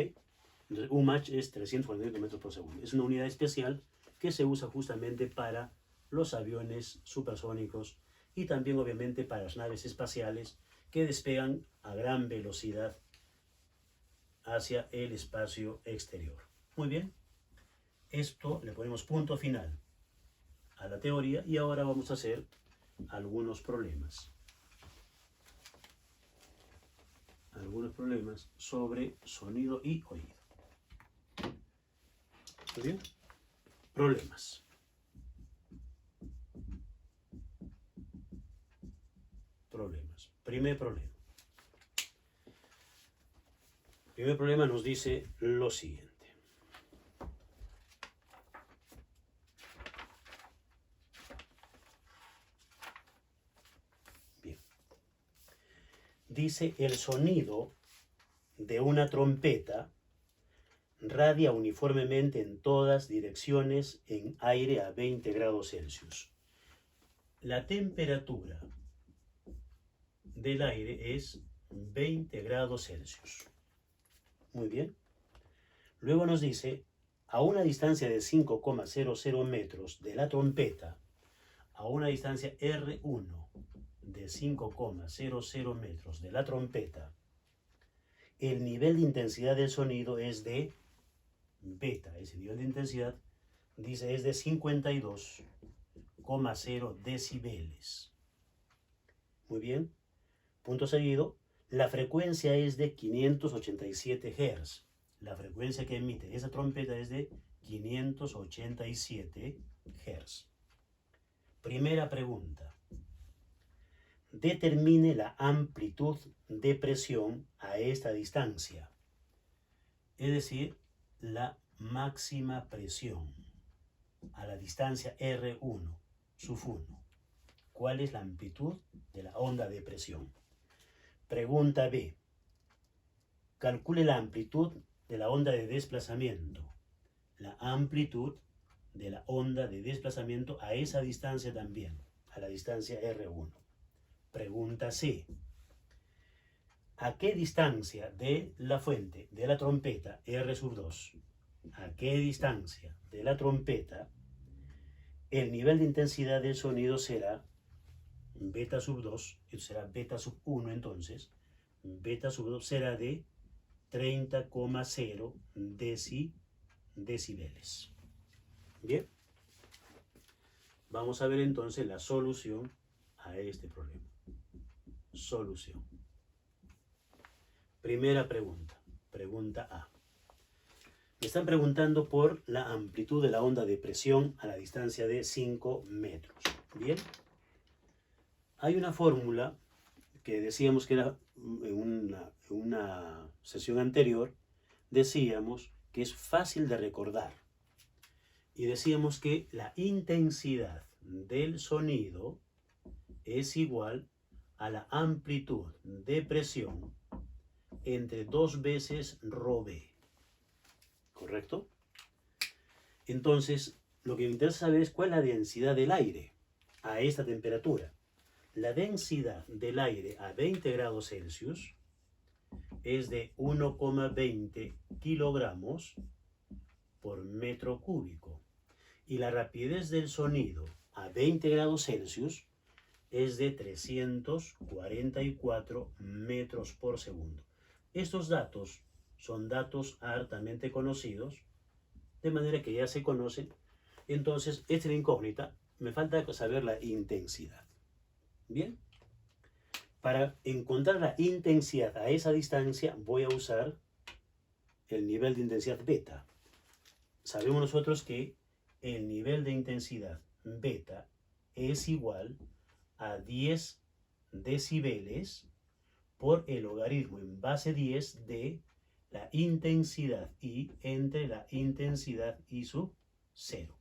Entonces, 1 Mach es 348 metros por segundo. Es una unidad especial que se usa justamente para los aviones supersónicos y también obviamente para las naves espaciales que despegan a gran velocidad hacia el espacio exterior. Muy bien, esto le ponemos punto final a la teoría y ahora vamos a hacer algunos problemas. Algunos problemas sobre sonido y oído. ¿Muy bien? Problemas. Problemas. Primer problema. Primer problema nos dice lo siguiente. Bien. Dice el sonido de una trompeta radia uniformemente en todas direcciones en aire a 20 grados Celsius. La temperatura del aire es 20 grados Celsius. Muy bien. Luego nos dice, a una distancia de 5,00 metros de la trompeta, a una distancia R1 de 5,00 metros de la trompeta, el nivel de intensidad del sonido es de beta. Ese nivel de intensidad, dice, es de 52,0 decibeles. Muy bien. Punto seguido. La frecuencia es de 587 Hz. La frecuencia que emite esa trompeta es de 587 Hz. Primera pregunta. Determine la amplitud de presión a esta distancia. Es decir, la máxima presión a la distancia R1, sub 1. ¿Cuál es la amplitud de la onda de presión? Pregunta B. Calcule la amplitud de la onda de desplazamiento. La amplitud de la onda de desplazamiento a esa distancia también, a la distancia R1. Pregunta C. ¿A qué distancia de la fuente de la trompeta R sub 2? ¿A qué distancia de la trompeta el nivel de intensidad del sonido será beta sub 2? Esto será beta sub 1 entonces. Beta sub 2 será de 30,0 decibeles. Bien. Vamos a ver entonces la solución a este problema. Solución. Primera pregunta. Pregunta A. Me están preguntando por la amplitud de la onda de presión a la distancia de 5 metros. Bien. Hay una fórmula que decíamos que era en una sesión anterior, decíamos que es fácil de recordar. Y decíamos que la intensidad del sonido es igual a la amplitud de presión entre 2 veces ρb. ¿Correcto? Entonces, lo que me interesa saber es cuál es la densidad del aire a esta temperatura. La densidad del aire a 20 grados Celsius es de 1,20 kilogramos por metro cúbico. Y la rapidez del sonido a 20 grados Celsius es de 344 metros por segundo. Estos datos son datos hartamente conocidos, de manera que ya se conocen. Entonces, esta es la incógnita. Me falta saber la intensidad. Bien. Para encontrar la intensidad a esa distancia, voy a usar el nivel de intensidad beta. Sabemos nosotros que el nivel de intensidad beta es igual a 10 decibeles por el logaritmo en base 10 de la intensidad I entre la intensidad I sub 0.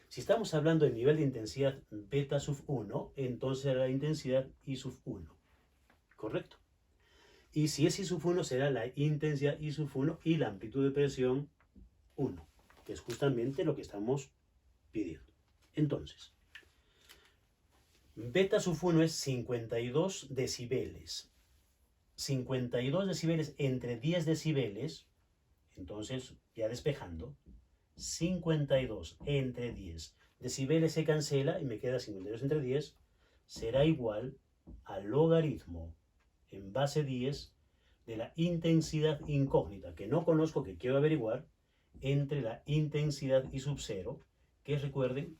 Si estamos hablando del nivel de intensidad beta sub 1, entonces la intensidad I sub 1. ¿Correcto? Y si es I sub 1, será la intensidad I sub 1 y la amplitud de presión 1, que es justamente lo que estamos pidiendo. Entonces, beta sub 1 es 52 decibeles. 52 decibeles entre 10 decibeles, entonces, ya despejando, 52 entre 10 decibeles se cancela y me queda 52 entre 10, será igual al logaritmo en base 10 de la intensidad incógnita, que no conozco, que quiero averiguar, entre la intensidad I sub 0, que es, recuerden,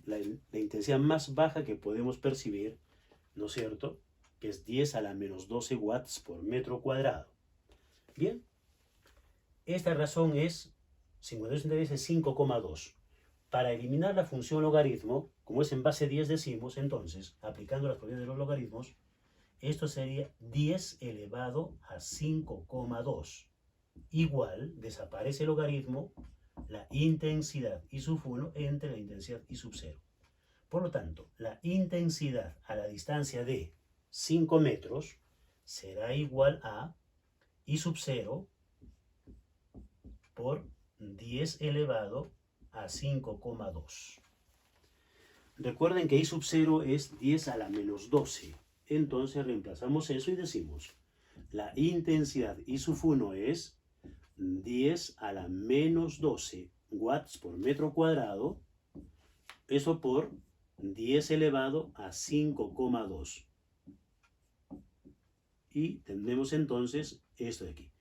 la intensidad más baja que podemos percibir, ¿no es cierto?, que es 10 a la menos 12 watts por metro cuadrado. Bien, esta razón es 52 es 5,2. Para eliminar la función logaritmo, como es en base 10 decimos, entonces, aplicando las propiedades de los logaritmos, esto sería 10 elevado a 5,2. Igual, desaparece el logaritmo, la intensidad I sub 1 entre la intensidad I sub 0. Por lo tanto, la intensidad a la distancia de 5 metros será igual a I sub 0 por 10 elevado a 5,2. Recuerden que I sub 0 es 10 a la menos 12. Entonces reemplazamos eso y decimos, la intensidad I sub 1 es 10 a la menos 12 watts por metro cuadrado, eso por 10 elevado a 5,2. Y tendremos entonces esto de aquí.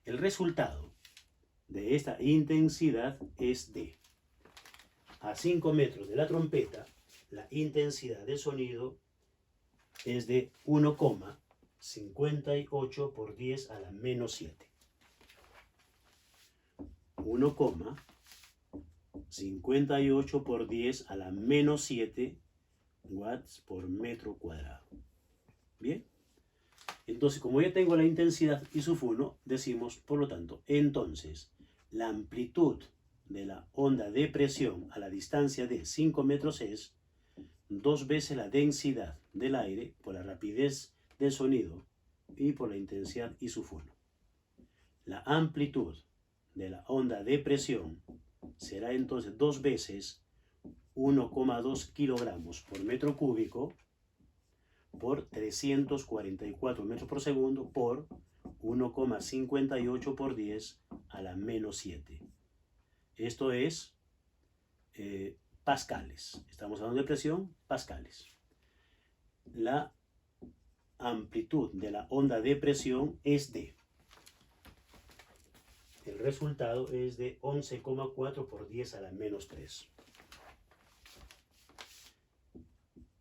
El resultado de esta intensidad es de, a 5 metros de la trompeta, la intensidad del sonido es de 1,58 por 10 a la menos 7. 1,58 por 10 a la menos 7 watts por metro cuadrado. Bien. Entonces, como ya tengo la intensidad I sub 1, decimos, por lo tanto, entonces, la amplitud de la onda de presión a la distancia de 5 metros es 2 veces la densidad del aire por la rapidez del sonido y por la intensidad I sub 1. La amplitud de la onda de presión será entonces 2 veces 1,2 kilogramos por metro cúbico por 344 metros por segundo por 1,58 por 10 a la menos 7. Esto es pascales. Estamos hablando de presión, pascales. La amplitud de la onda de presión es de, el resultado es de 11,4 por 10 a la menos 3.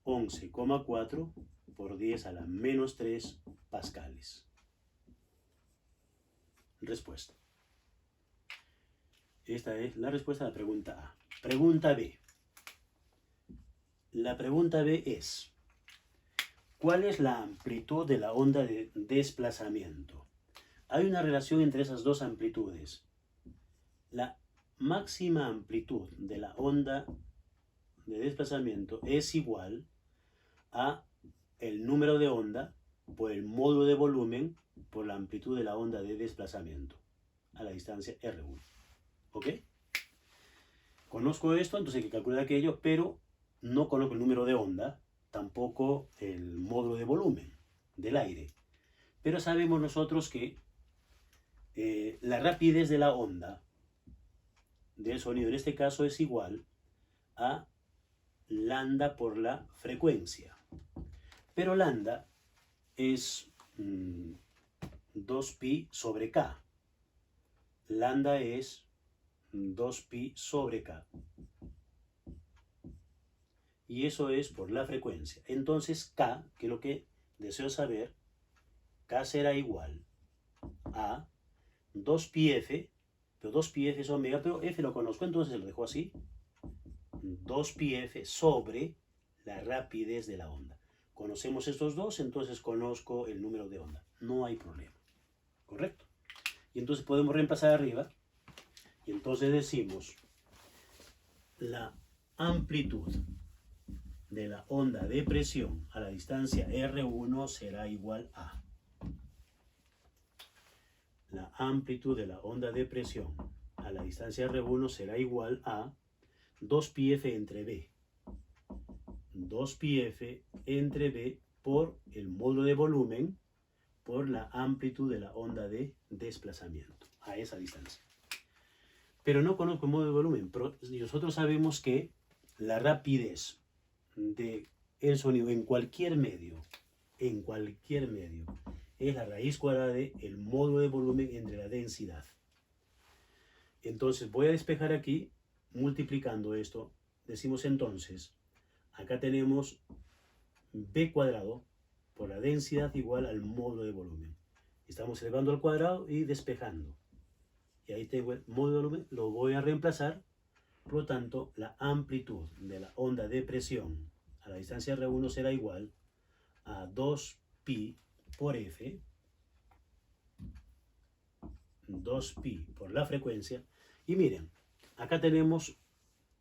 11,4 por 10 a la menos 3 pascales. Respuesta. Esta es la respuesta a la pregunta A. Pregunta B. La pregunta B es, ¿cuál es la amplitud de la onda de desplazamiento? Hay una relación entre esas dos amplitudes. La máxima amplitud de la onda de desplazamiento es igual a el número de onda por el módulo de volumen por la amplitud de la onda de desplazamiento a la distancia R1. ¿Ok? Conozco esto, entonces hay que calcular aquello, pero no conozco el número de onda, tampoco el módulo de volumen del aire. Pero sabemos nosotros que la rapidez de la onda del sonido en este caso es igual a lambda por la frecuencia. Pero lambda es 2pi sobre k. Lambda es 2pi sobre k. Y eso es por la frecuencia. Entonces k, que es lo que deseo saber, k será igual a 2πf, pero 2πf es omega, pero f lo conozco, entonces lo dejo así. 2πf sobre la rapidez de la onda. Conocemos estos dos, entonces conozco el número de onda. No hay problema. ¿Correcto? Y entonces podemos reemplazar arriba. Y entonces decimos, la amplitud de la onda de presión a la distancia R1 será igual a, la amplitud de la onda de presión a la distancia R1 será igual a 2πf entre B. 2πf entre B por el módulo de volumen por la amplitud de la onda de desplazamiento a esa distancia. Pero no conozco el módulo de volumen, pero nosotros sabemos que la rapidez del sonido en cualquier medio, es la raíz cuadrada del módulo de volumen entre la densidad. Entonces voy a despejar aquí multiplicando esto. Decimos entonces, acá tenemos b cuadrado por la densidad igual al módulo de volumen. Estamos elevando al cuadrado y despejando. Y ahí tengo el módulo de volumen, lo voy a reemplazar. Por lo tanto, la amplitud de la onda de presión a la distancia R1 será igual a 2pi por F, 2pi por la frecuencia. Y miren, acá tenemos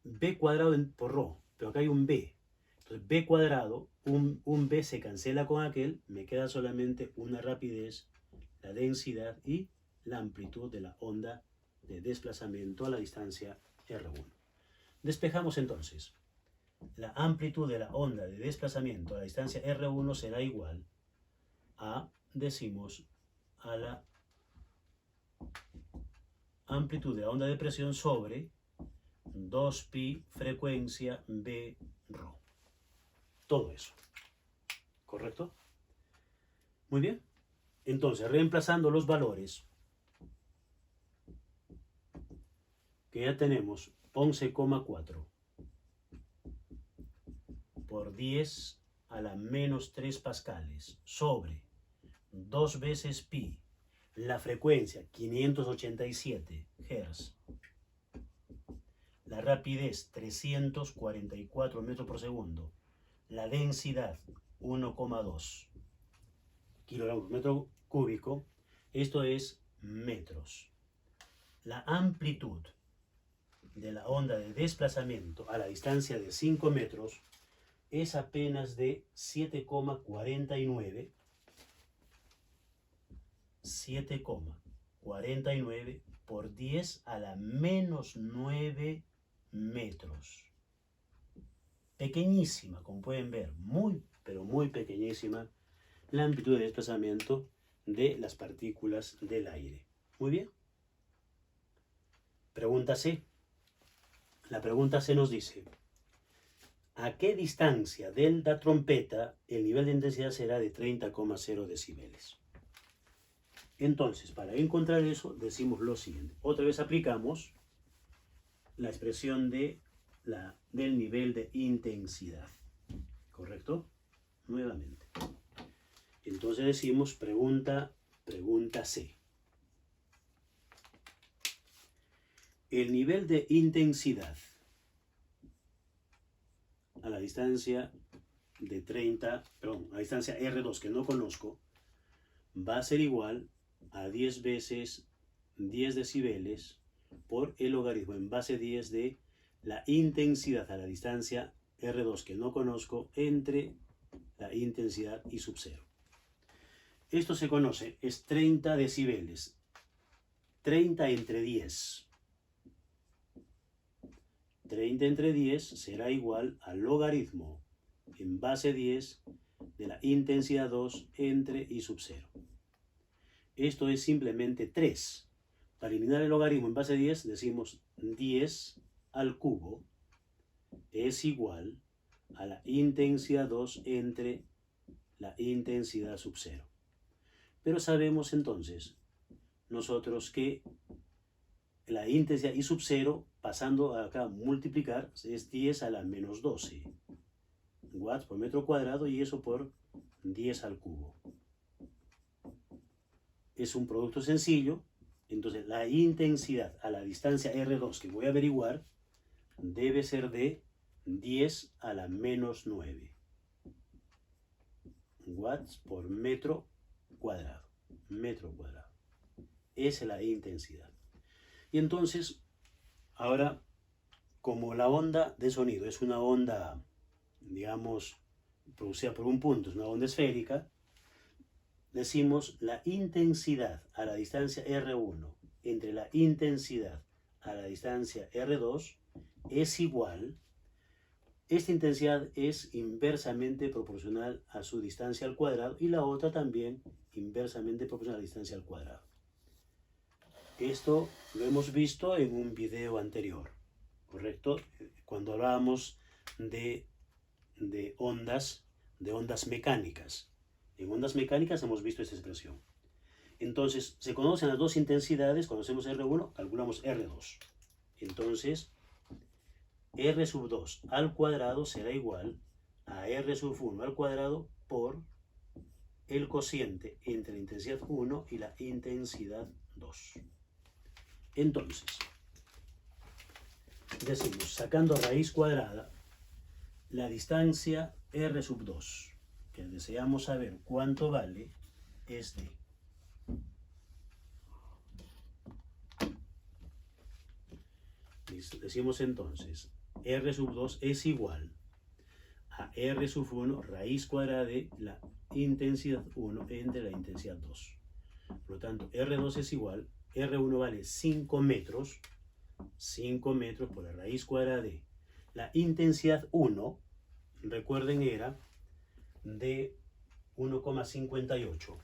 b cuadrado por ρ, pero acá hay un b. Entonces b cuadrado, un b se cancela con aquel, me queda solamente una rapidez, la densidad y la amplitud de la onda de desplazamiento a la distancia R1. Despejamos entonces. La amplitud de la onda de desplazamiento a la distancia R1 será igual a, decimos, a la amplitud de la onda de presión sobre 2pi frecuencia b ρ. Todo eso. ¿Correcto? Muy bien. Entonces, reemplazando los valores que ya tenemos, 11,4 por 10 a la menos 3 pascales sobre 2 veces pi, la frecuencia 587 Hz, la rapidez 344 metros por segundo, la densidad 1,2 kilogramos por metro cúbico, esto es metros. La amplitud de la onda de desplazamiento a la distancia de 5 metros es apenas de 7,49 por 10 a la menos 9 metros. Pequeñísima, como pueden ver, muy, pero muy pequeñísima la amplitud de desplazamiento de las partículas del aire. Muy bien. Pregunta C. La pregunta C nos dice, ¿a qué distancia de la trompeta el nivel de intensidad será de 30,0 decibeles? Entonces, para encontrar eso, decimos lo siguiente. Otra vez aplicamos la expresión del nivel de intensidad. ¿Correcto? Nuevamente. Entonces decimos pregunta C. El nivel de intensidad a la distancia de a la distancia R2 que no conozco, va a ser igual a 10 veces 10 decibeles por el logaritmo en base 10 de la intensidad a la distancia R2 que no conozco entre la intensidad y sub 0. Esto se conoce, es 30 decibeles. 30 entre 10. 30 entre 10 será igual al logaritmo en base 10 de la intensidad 2 entre y sub 0. Esto es simplemente 3. Para eliminar el logaritmo en base 10 decimos 10 al cubo es igual a la intensidad 2 entre la intensidad sub 0. Pero sabemos entonces nosotros que la intensidad y sub 0, pasando acá a multiplicar, es 10 a la menos 12 watts por metro cuadrado y eso por 10 al cubo. Es un producto sencillo, entonces la intensidad a la distancia R2 que voy a averiguar debe ser de 10 a la menos 9 watts por metro cuadrado. Esa es la intensidad. Y entonces, ahora, como la onda de sonido es una onda, digamos, producida por un punto, es una onda esférica, decimos la intensidad a la distancia R1 entre la intensidad a la distancia R2 es igual. Esta intensidad es inversamente proporcional a su distancia al cuadrado y la otra también inversamente proporcional a la distancia al cuadrado. Esto lo hemos visto en un video anterior, ¿correcto? Cuando hablábamos de ondas mecánicas. En ondas mecánicas hemos visto esta expresión. Entonces, se conocen las dos intensidades, conocemos R1, calculamos R2. Entonces, R sub 2 al cuadrado será igual a R sub 1 al cuadrado por el cociente entre la intensidad 1 y la intensidad 2. Entonces, decimos, sacando raíz cuadrada, la distancia R sub 2, que deseamos saber cuánto vale, es de decimos entonces, R sub 2 es igual a R sub 1 raíz cuadrada de la intensidad 1 entre la intensidad 2. Por lo tanto, R2 es igual, R1 vale 5 metros por la raíz cuadrada de la intensidad 1, recuerden, era de 1,58.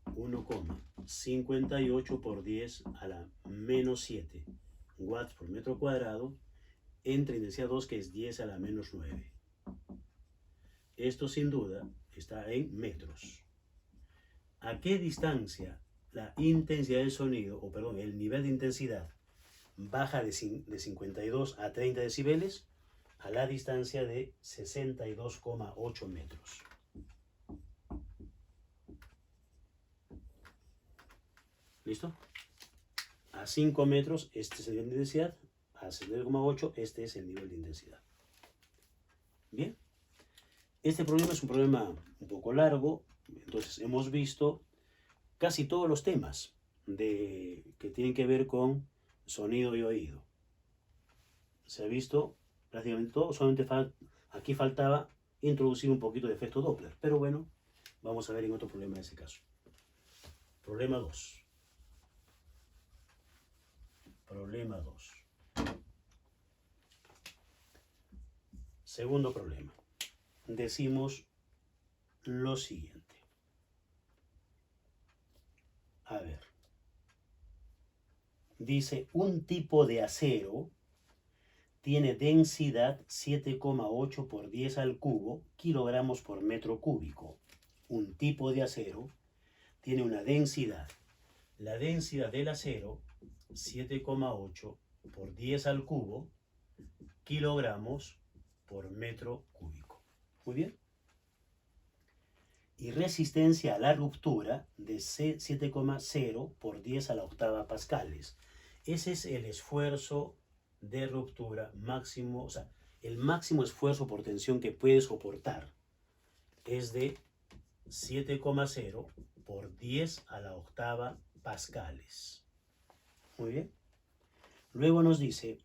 1,58 por 10 a la menos 7 watts por metro cuadrado entre intensidad 2, que es 10 a la menos 9. Esto sin duda está en metros. ¿A qué distancia la intensidad del sonido, o perdón, el nivel de intensidad baja de 52 a 30 decibeles? A la distancia de 62,8 metros. ¿Listo? A 5 metros, este es el nivel de intensidad. A 62,8, este es el nivel de intensidad. Bien. Este problema es un problema un poco largo. Entonces, hemos visto casi todos los temas que tienen que ver con sonido y oído. Se ha visto prácticamente todo. Solamente aquí faltaba introducir un poquito de efecto Doppler. Pero bueno, vamos a ver en otro problema de ese caso. Problema 2. Problema 2. Segundo problema. Decimos lo siguiente. A ver. Dice, un tipo de acero tiene densidad 7,8 por 10 al cubo kilogramos por metro cúbico. Un tipo de acero tiene una densidad. La densidad del acero, 7,8 por 10 al cubo kilogramos por metro cúbico. Muy bien. Y resistencia a la ruptura de 7,0 por 10 a la octava pascales. Ese es el esfuerzo de ruptura máximo, o sea, el máximo esfuerzo por tensión que puede soportar es de 7,0 por 10 a la octava pascales. Muy bien. Luego nos dice,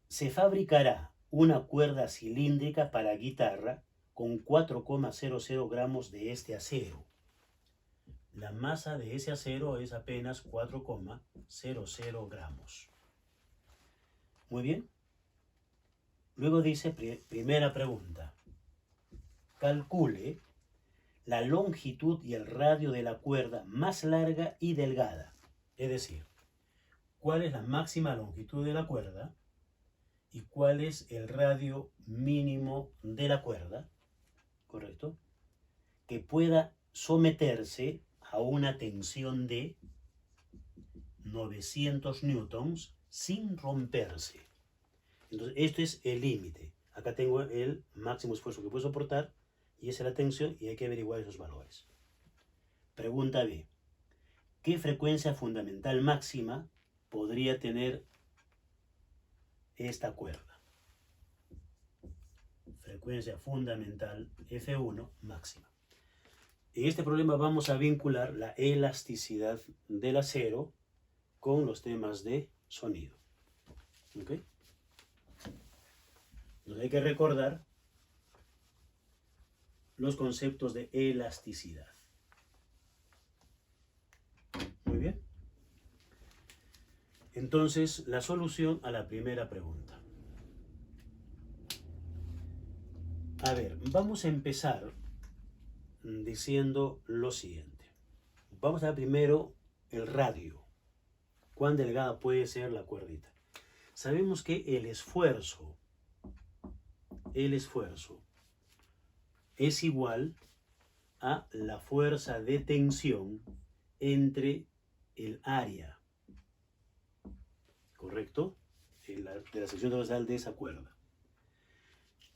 se fabricará una cuerda cilíndrica para guitarra con 4,00 gramos de este acero. La masa de ese acero es apenas 4,00 gramos. Muy bien. Luego dice, primera pregunta. Calcule la longitud y el radio de la cuerda más larga y delgada. Es decir, ¿cuál es la máxima longitud de la cuerda y cuál es el radio mínimo de la cuerda? ¿Correcto? Que pueda someterse a una tensión de 900 newtons sin romperse. Entonces, esto es el límite. Acá tengo el máximo esfuerzo que puede soportar y esa es la tensión y hay que averiguar esos valores. Pregunta B. ¿Qué frecuencia fundamental máxima podría tener esta cuerda? Frecuencia fundamental F1 máxima. En este problema vamos a vincular la elasticidad del acero con los temas de sonido. ¿Ok? Entonces hay que recordar los conceptos de elasticidad. Muy bien. Entonces, la solución a la primera pregunta. A ver, vamos a empezar diciendo lo siguiente. Vamos a ver primero el radio. ¿Cuán delgada puede ser la cuerdita? Sabemos que el esfuerzo es igual a la fuerza de tensión entre el área, ¿correcto? De la sección transversal de esa cuerda.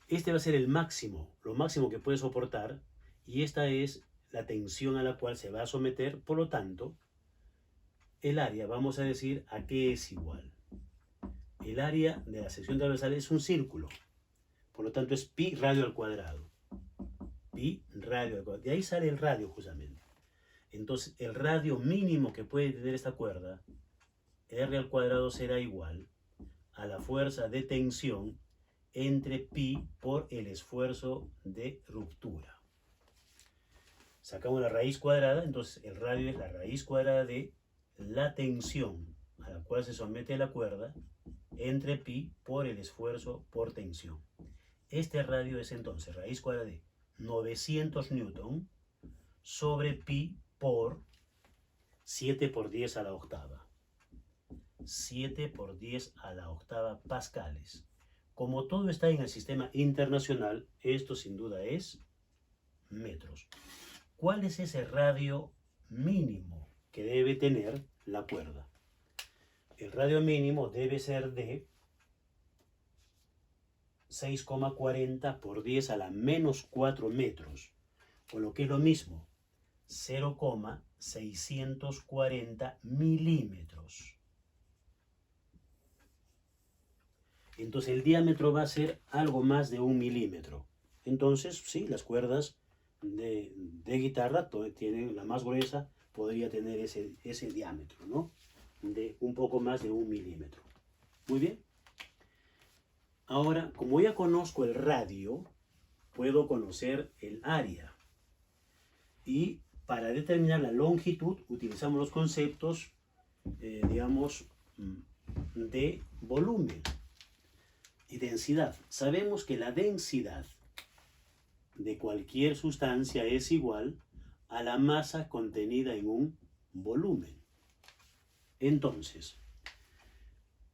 Este va a ser el máximo, lo máximo que puede soportar, y esta es la tensión a la cual se va a someter. Por lo tanto, el área, vamos a decir a qué es igual. El área de la sección transversal es un círculo, por lo tanto es pi radio al cuadrado. Pi radio al cuadrado. De ahí sale el radio justamente. Entonces el radio mínimo que puede tener esta cuerda, R al cuadrado, será igual a la fuerza de tensión entre pi por el esfuerzo de ruptura. Sacamos la raíz cuadrada, entonces el radio es la raíz cuadrada de la tensión a la cual se somete la cuerda entre pi por el esfuerzo por tensión. Este radio es entonces raíz cuadrada de 900 newton sobre pi por 7 por 10 a la octava. 7 por 10 a la octava pascales. Como todo está en el sistema internacional, esto sin duda es metros. ¿Cuál es ese radio mínimo que debe tener la cuerda? El radio mínimo debe ser de 6,40 por 10 a la menos 4 metros, o lo que es lo mismo, 0,640 milímetros. Entonces el diámetro va a ser algo más de 1 milímetro. Entonces, sí, las cuerdas de guitarra tienen la más gruesa, podría tener ese diámetro, ¿no? De un poco más de 1 milímetro. Muy bien. Ahora, como ya conozco el radio, puedo conocer el área. Y para determinar la longitud utilizamos los conceptos, digamos, de volumen y densidad. Sabemos que la densidad de cualquier sustancia es igual a la masa contenida en un volumen. Entonces,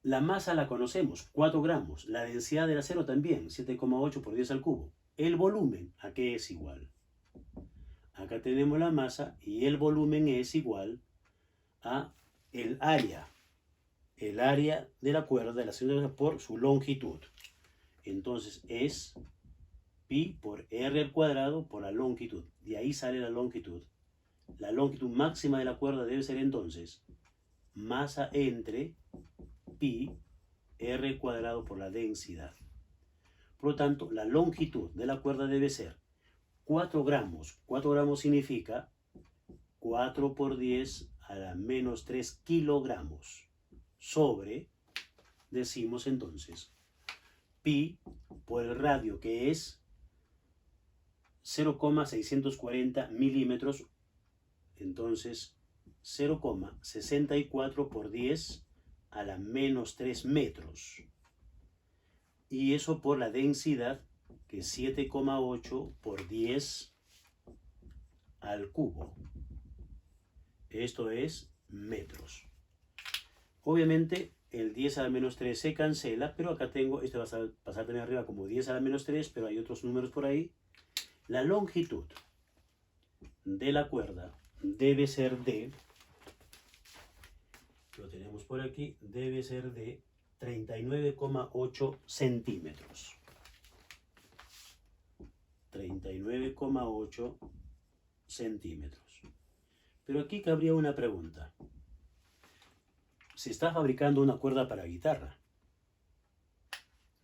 la masa la conocemos, 4 gramos. La densidad del acero también, 7,8 por 10 al cubo. El volumen, ¿a qué es igual? Acá tenemos la masa y el volumen es igual a el área. El área de la cuerda de la sección por su longitud. Entonces es pi por r al cuadrado por la longitud. De ahí sale la longitud. La longitud máxima de la cuerda debe ser entonces masa entre pi r al cuadrado por la densidad. Por lo tanto, la longitud de la cuerda debe ser 4 gramos. 4 gramos significa 4 por 10 a la menos 3 kilogramos. Sobre, decimos entonces, pi por el radio, que es 0,640 milímetros. Entonces, 0,64 por 10 a la menos 3 metros. Y eso por la densidad, que es 7,8 por 10 al cubo. Esto es metros. Obviamente el 10 a la menos 3 se cancela, pero acá tengo, este va a pasar también arriba como 10 a la menos 3, pero hay otros números por ahí. La longitud de la cuerda debe ser de, lo tenemos por aquí, debe ser de 39,8 centímetros. 39,8 centímetros. Pero aquí cabría una pregunta. Se está fabricando una cuerda para guitarra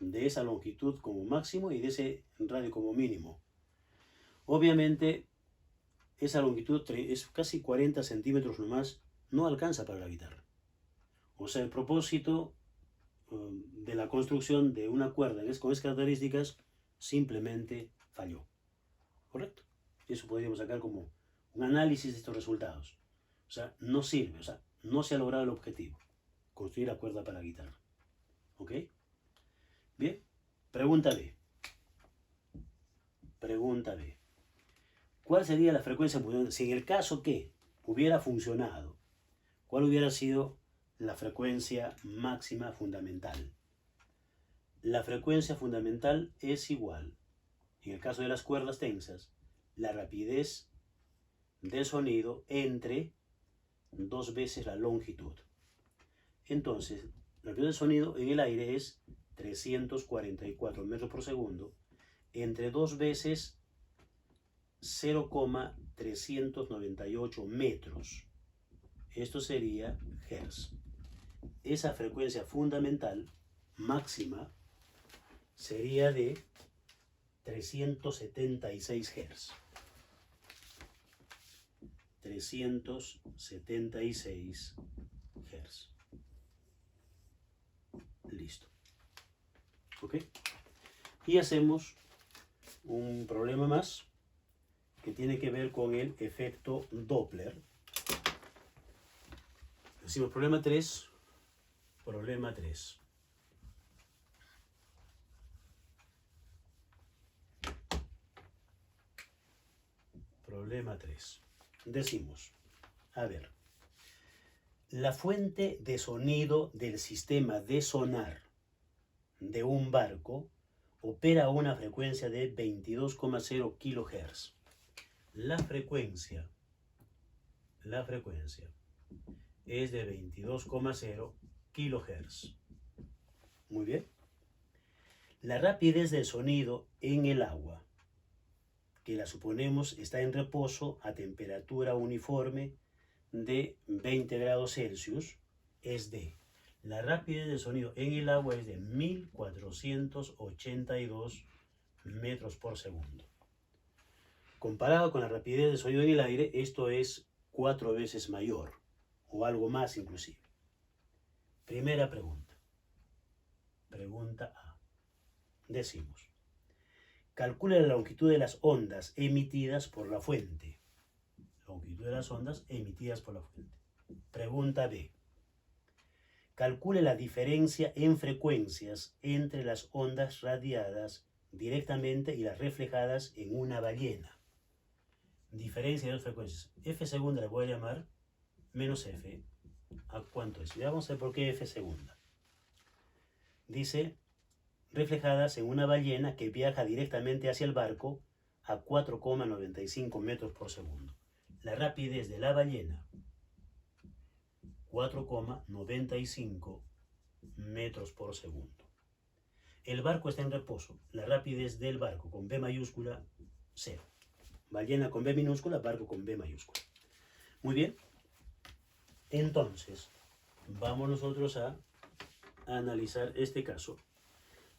de esa longitud como máximo y de ese radio como mínimo. Obviamente esa longitud es casi 40 centímetros nomás, no alcanza para la guitarra. O sea, el propósito de la construcción de una cuerda con esas características simplemente falló. ¿Correcto? Eso podríamos sacar como un análisis de estos resultados. O sea, no sirve, o sea, no se ha logrado el objetivo, construir la cuerda para guitarra. ¿Ok? Bien, pregunta B. Pregunta B. ¿Cuál sería la frecuencia? Si en el caso que hubiera funcionado, ¿cuál hubiera sido la frecuencia máxima fundamental? La frecuencia fundamental es igual, en el caso de las cuerdas tensas, la rapidez de sonido entre 2 veces la longitud. Entonces, la amplitud del sonido en el aire es 344 metros por segundo entre 2 veces 0,398 metros. Esto sería hertz. Esa frecuencia fundamental máxima sería de 376 hertz. 376 hertz. Listo. ¿Ok? Y hacemos un problema más que tiene que ver con el efecto Doppler. Decimos problema 3. Problema 3. Problema 3. Decimos, a ver, la fuente de sonido del sistema de sonar de un barco opera a una frecuencia de 22,0 kHz. La frecuencia es de 22,0 kHz. Muy bien. La rapidez del sonido en el agua, que la suponemos está en reposo a temperatura uniforme de 20 grados Celsius, es de, la rapidez del sonido en el agua es de 1482 metros por segundo. Comparado con la rapidez del sonido en el aire, esto es 4 veces mayor, o algo más inclusive. Primera pregunta. Pregunta A. Decimos, calcula la longitud de las ondas emitidas por la fuente. Longitud de las ondas emitidas por la fuente. Pregunta B. Calcule la diferencia en frecuencias entre las ondas radiadas directamente y las reflejadas en una ballena. Diferencia de dos frecuencias. F segunda le voy a llamar menos F. ¿A cuánto es? Ya vamos a ver por qué F segunda. Dice, reflejadas en una ballena que viaja directamente hacia el barco a 4,95 metros por segundo. La rapidez de la ballena, 4,95 metros por segundo. El barco está en reposo. La rapidez del barco con B mayúscula, 0. Ballena con B minúscula, barco con B mayúscula. Muy bien. Entonces, vamos nosotros a analizar este caso.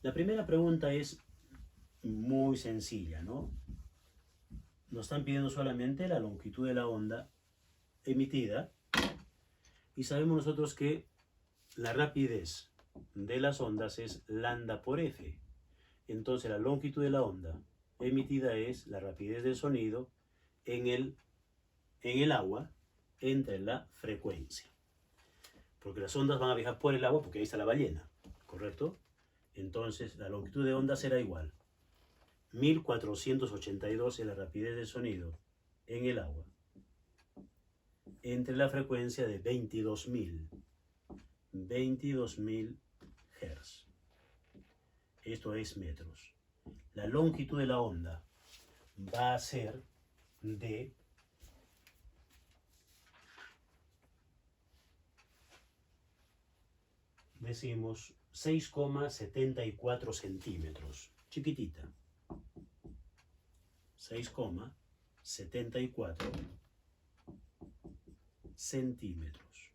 La primera pregunta es muy sencilla, ¿no? Nos están pidiendo solamente la longitud de la onda emitida y sabemos nosotros que la rapidez de las ondas es lambda por F. Entonces la longitud de la onda emitida es la rapidez del sonido en el agua entre la frecuencia. Porque las ondas van a viajar por el agua porque ahí está la ballena, ¿correcto? Entonces la longitud de onda será igual. 1482 es la rapidez del sonido en el agua entre la frecuencia de 22.000 Hz. Esto es metros. La longitud de la onda va a ser de decimos 6,74 centímetros. Chiquitita. 6,74 centímetros.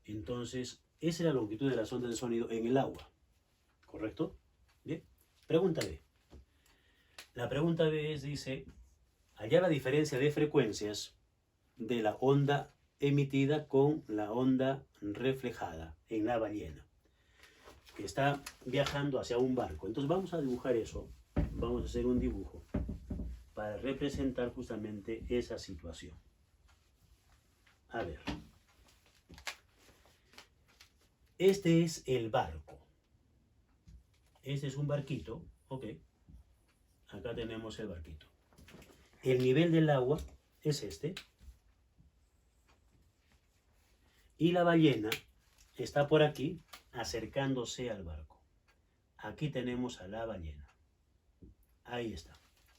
Entonces, esa es la longitud de las ondas de sonido en el agua. ¿Correcto? Bien. Pregunta B. La pregunta B dice, hallar la diferencia de frecuencias de la onda emitida con la onda reflejada en la ballena, que está viajando hacia un barco. Entonces vamos a dibujar eso. Vamos a hacer un dibujo para representar justamente esa situación. A ver. Este es el barco. Este es un barquito. Ok. Acá tenemos el barquito. El nivel del agua es este. Y la ballena está por aquí acercándose al barco. Aquí tenemos a la ballena. Ahí está,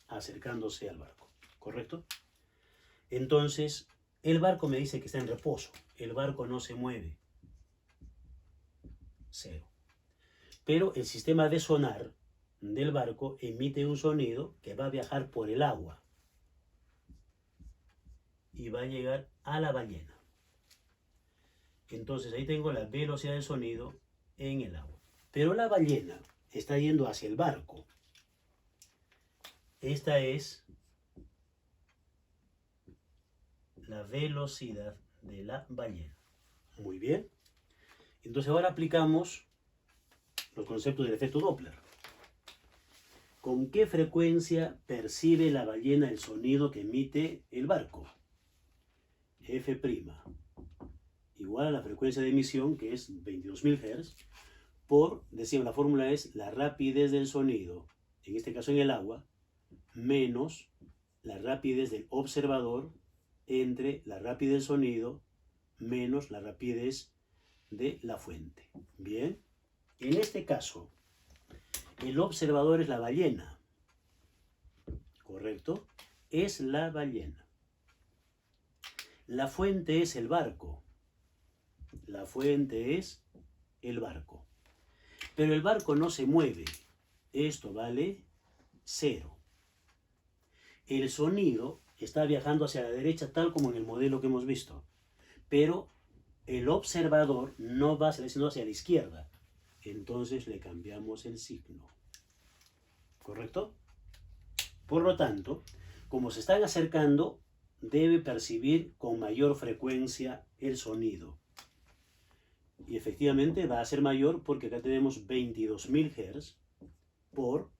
acercándose al barco. ¿Correcto? Entonces, el barco me dice que está en reposo. El barco no se mueve. 0. Pero el sistema de sonar del barco emite un sonido que va a viajar por el agua y va a llegar a la ballena. Entonces ahí tengo la velocidad del sonido en el agua. Pero la ballena está yendo hacia el barco. Esta es la velocidad de la ballena. Muy bien. Entonces ahora aplicamos los conceptos del efecto Doppler. ¿Con qué frecuencia percibe la ballena el sonido que emite el barco? F' igual a la frecuencia de emisión, que es 22.000 Hz, por, decíamos, la fórmula es la rapidez del sonido, en este caso en el agua, menos la rapidez del observador entre la rapidez del sonido menos la rapidez de la fuente. Bien, en este caso, el observador es la ballena, ¿correcto? Es la ballena. La fuente es el barco. La fuente es el barco. Pero el barco no se mueve. Esto vale 0. El sonido está viajando hacia la derecha tal como en el modelo que hemos visto. Pero el observador no va sino hacia la izquierda. Entonces le cambiamos el signo. ¿Correcto? Por lo tanto, como se están acercando, debe percibir con mayor frecuencia el sonido. Y efectivamente va a ser mayor porque acá tenemos 22.000 Hz por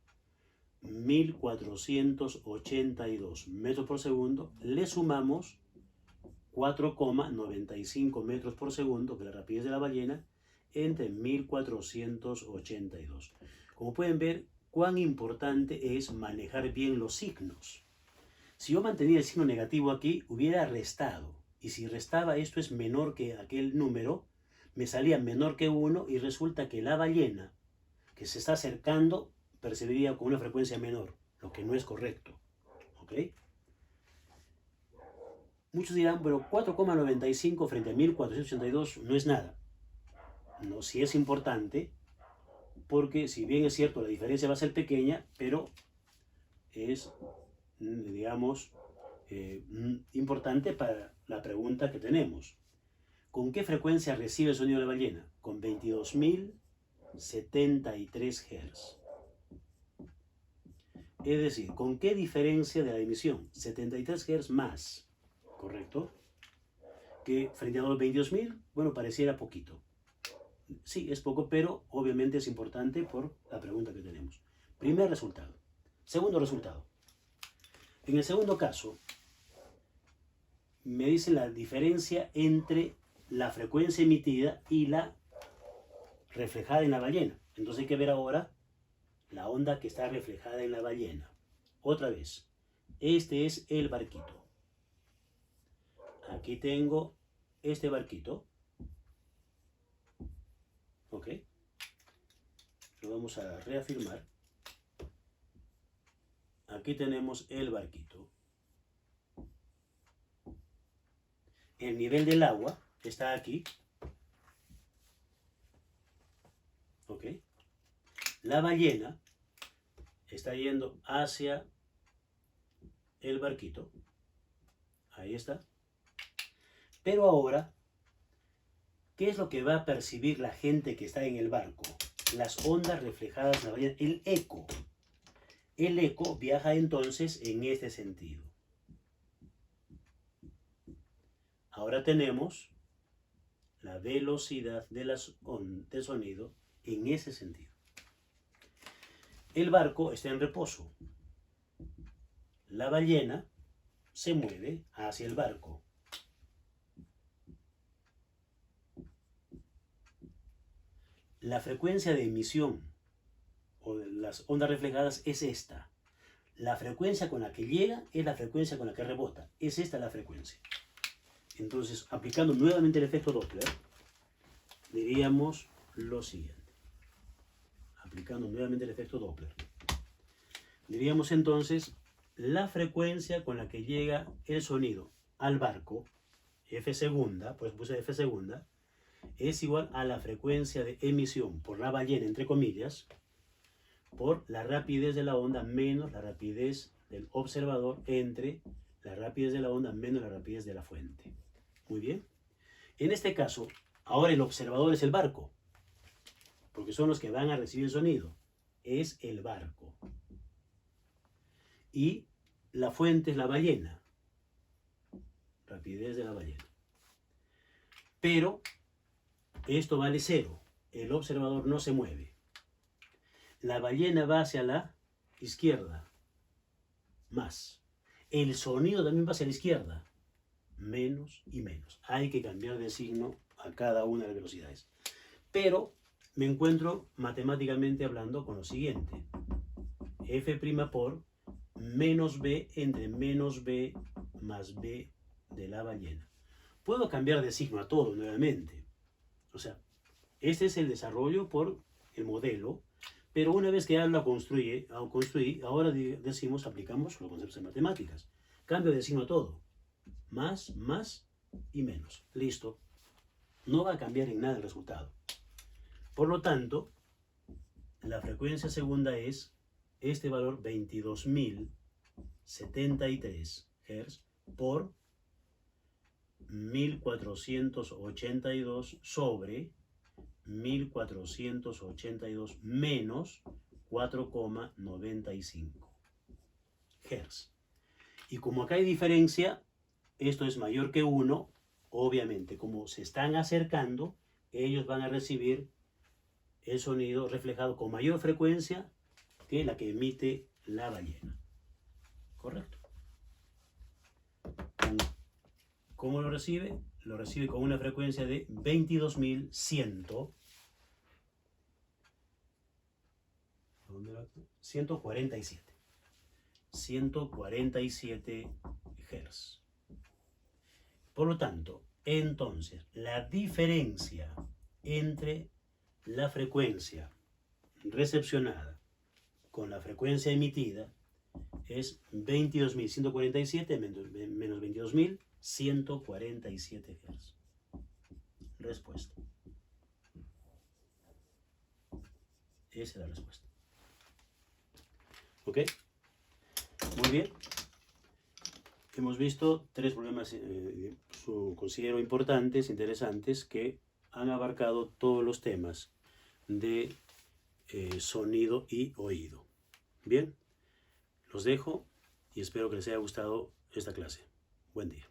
1482 metros por segundo. Le sumamos 4,95 metros por segundo, que es la rapidez de la ballena, entre 1482. Como pueden ver, cuán importante es manejar bien los signos. Si yo mantenía el signo negativo aquí, hubiera restado. Y si restaba esto es menor que aquel número, me salía menor que 1 y resulta que la ballena que se está acercando percibiría con una frecuencia menor, lo que no es correcto. ¿Ok? Muchos dirán, bueno, 4,95 frente a 1482 no es nada. No, sí es importante, porque si bien es cierto la diferencia va a ser pequeña, pero es, digamos, importante para la pregunta que tenemos. ¿Con qué frecuencia recibe el sonido de la ballena? Con 22.073 Hz. Es decir, ¿con qué diferencia de la emisión? 73 Hz más, ¿correcto? Que frente a los 22.000, bueno, pareciera poquito. Sí, es poco, pero obviamente es importante por la pregunta que tenemos. Primer resultado. Segundo resultado. En el segundo caso, me dice la diferencia entre la frecuencia emitida y la reflejada en la ballena. Entonces hay que ver ahora la onda que está reflejada en la ballena. Otra vez, este es el barquito. Aquí tengo este barquito. ¿Ok? Lo vamos a reafirmar. Aquí tenemos el barquito. El nivel del agua está aquí. ¿Ok? La ballena está yendo hacia el barquito. Ahí está. Pero ahora, ¿qué es lo que va a percibir la gente que está en el barco? Las ondas reflejadas en la ballena, el eco. El eco viaja entonces en este sentido. Ahora tenemos la velocidad de las ondas de sonido en ese sentido. El barco está en reposo. La ballena se mueve hacia el barco. La frecuencia de emisión o de las ondas reflejadas es esta. La frecuencia con la que llega es la frecuencia con la que rebota. Es esta la frecuencia. Entonces, aplicando nuevamente el efecto Doppler, diríamos lo siguiente. Aplicando nuevamente el efecto Doppler. Diríamos entonces la frecuencia con la que llega el sonido al barco, F segunda, pues puse F segunda, es igual a la frecuencia de emisión por la ballena, entre comillas, por la rapidez de la onda menos la rapidez del observador entre la rapidez de la onda menos la rapidez de la fuente. Muy bien. En este caso, ahora el observador es el barco, porque son los que van a recibir el sonido. Es el barco. Y la fuente es la ballena. Rapidez de la ballena. Pero esto vale 0. El observador no se mueve. La ballena va hacia la izquierda. Más. El sonido también va hacia la izquierda. Menos y menos. Hay que cambiar de signo a cada una de las velocidades. Pero me encuentro matemáticamente hablando con lo siguiente. F' por menos B entre menos B más B de la ballena. Puedo cambiar de signo a todo nuevamente. O sea, este es el desarrollo por el modelo, pero una vez que ya lo construí, ahora decimos, aplicamos los conceptos de matemáticas. Cambio de signo a todo. Más, más y menos. Listo. No va a cambiar en nada el resultado. Por lo tanto, la frecuencia segunda es este valor 22.073 Hz por 1482 sobre 1482 menos 4,95 Hz. Y como acá hay diferencia, esto es mayor que 1, obviamente, como se están acercando, ellos van a recibir el sonido reflejado con mayor frecuencia que la que emite la ballena. ¿Correcto? ¿Cómo lo recibe? Lo recibe con una frecuencia de 147. 147 Hz. Por lo tanto, entonces, la diferencia entre la frecuencia recepcionada con la frecuencia emitida es 22.147 menos 22.147 Hz. Respuesta. Esa es la respuesta. ¿Ok? Muy bien. Hemos visto 3 problemas, considero importantes, interesantes, que han abarcado todos los temas de sonido y oído. Bien, los dejo y espero que les haya gustado esta clase. Buen día.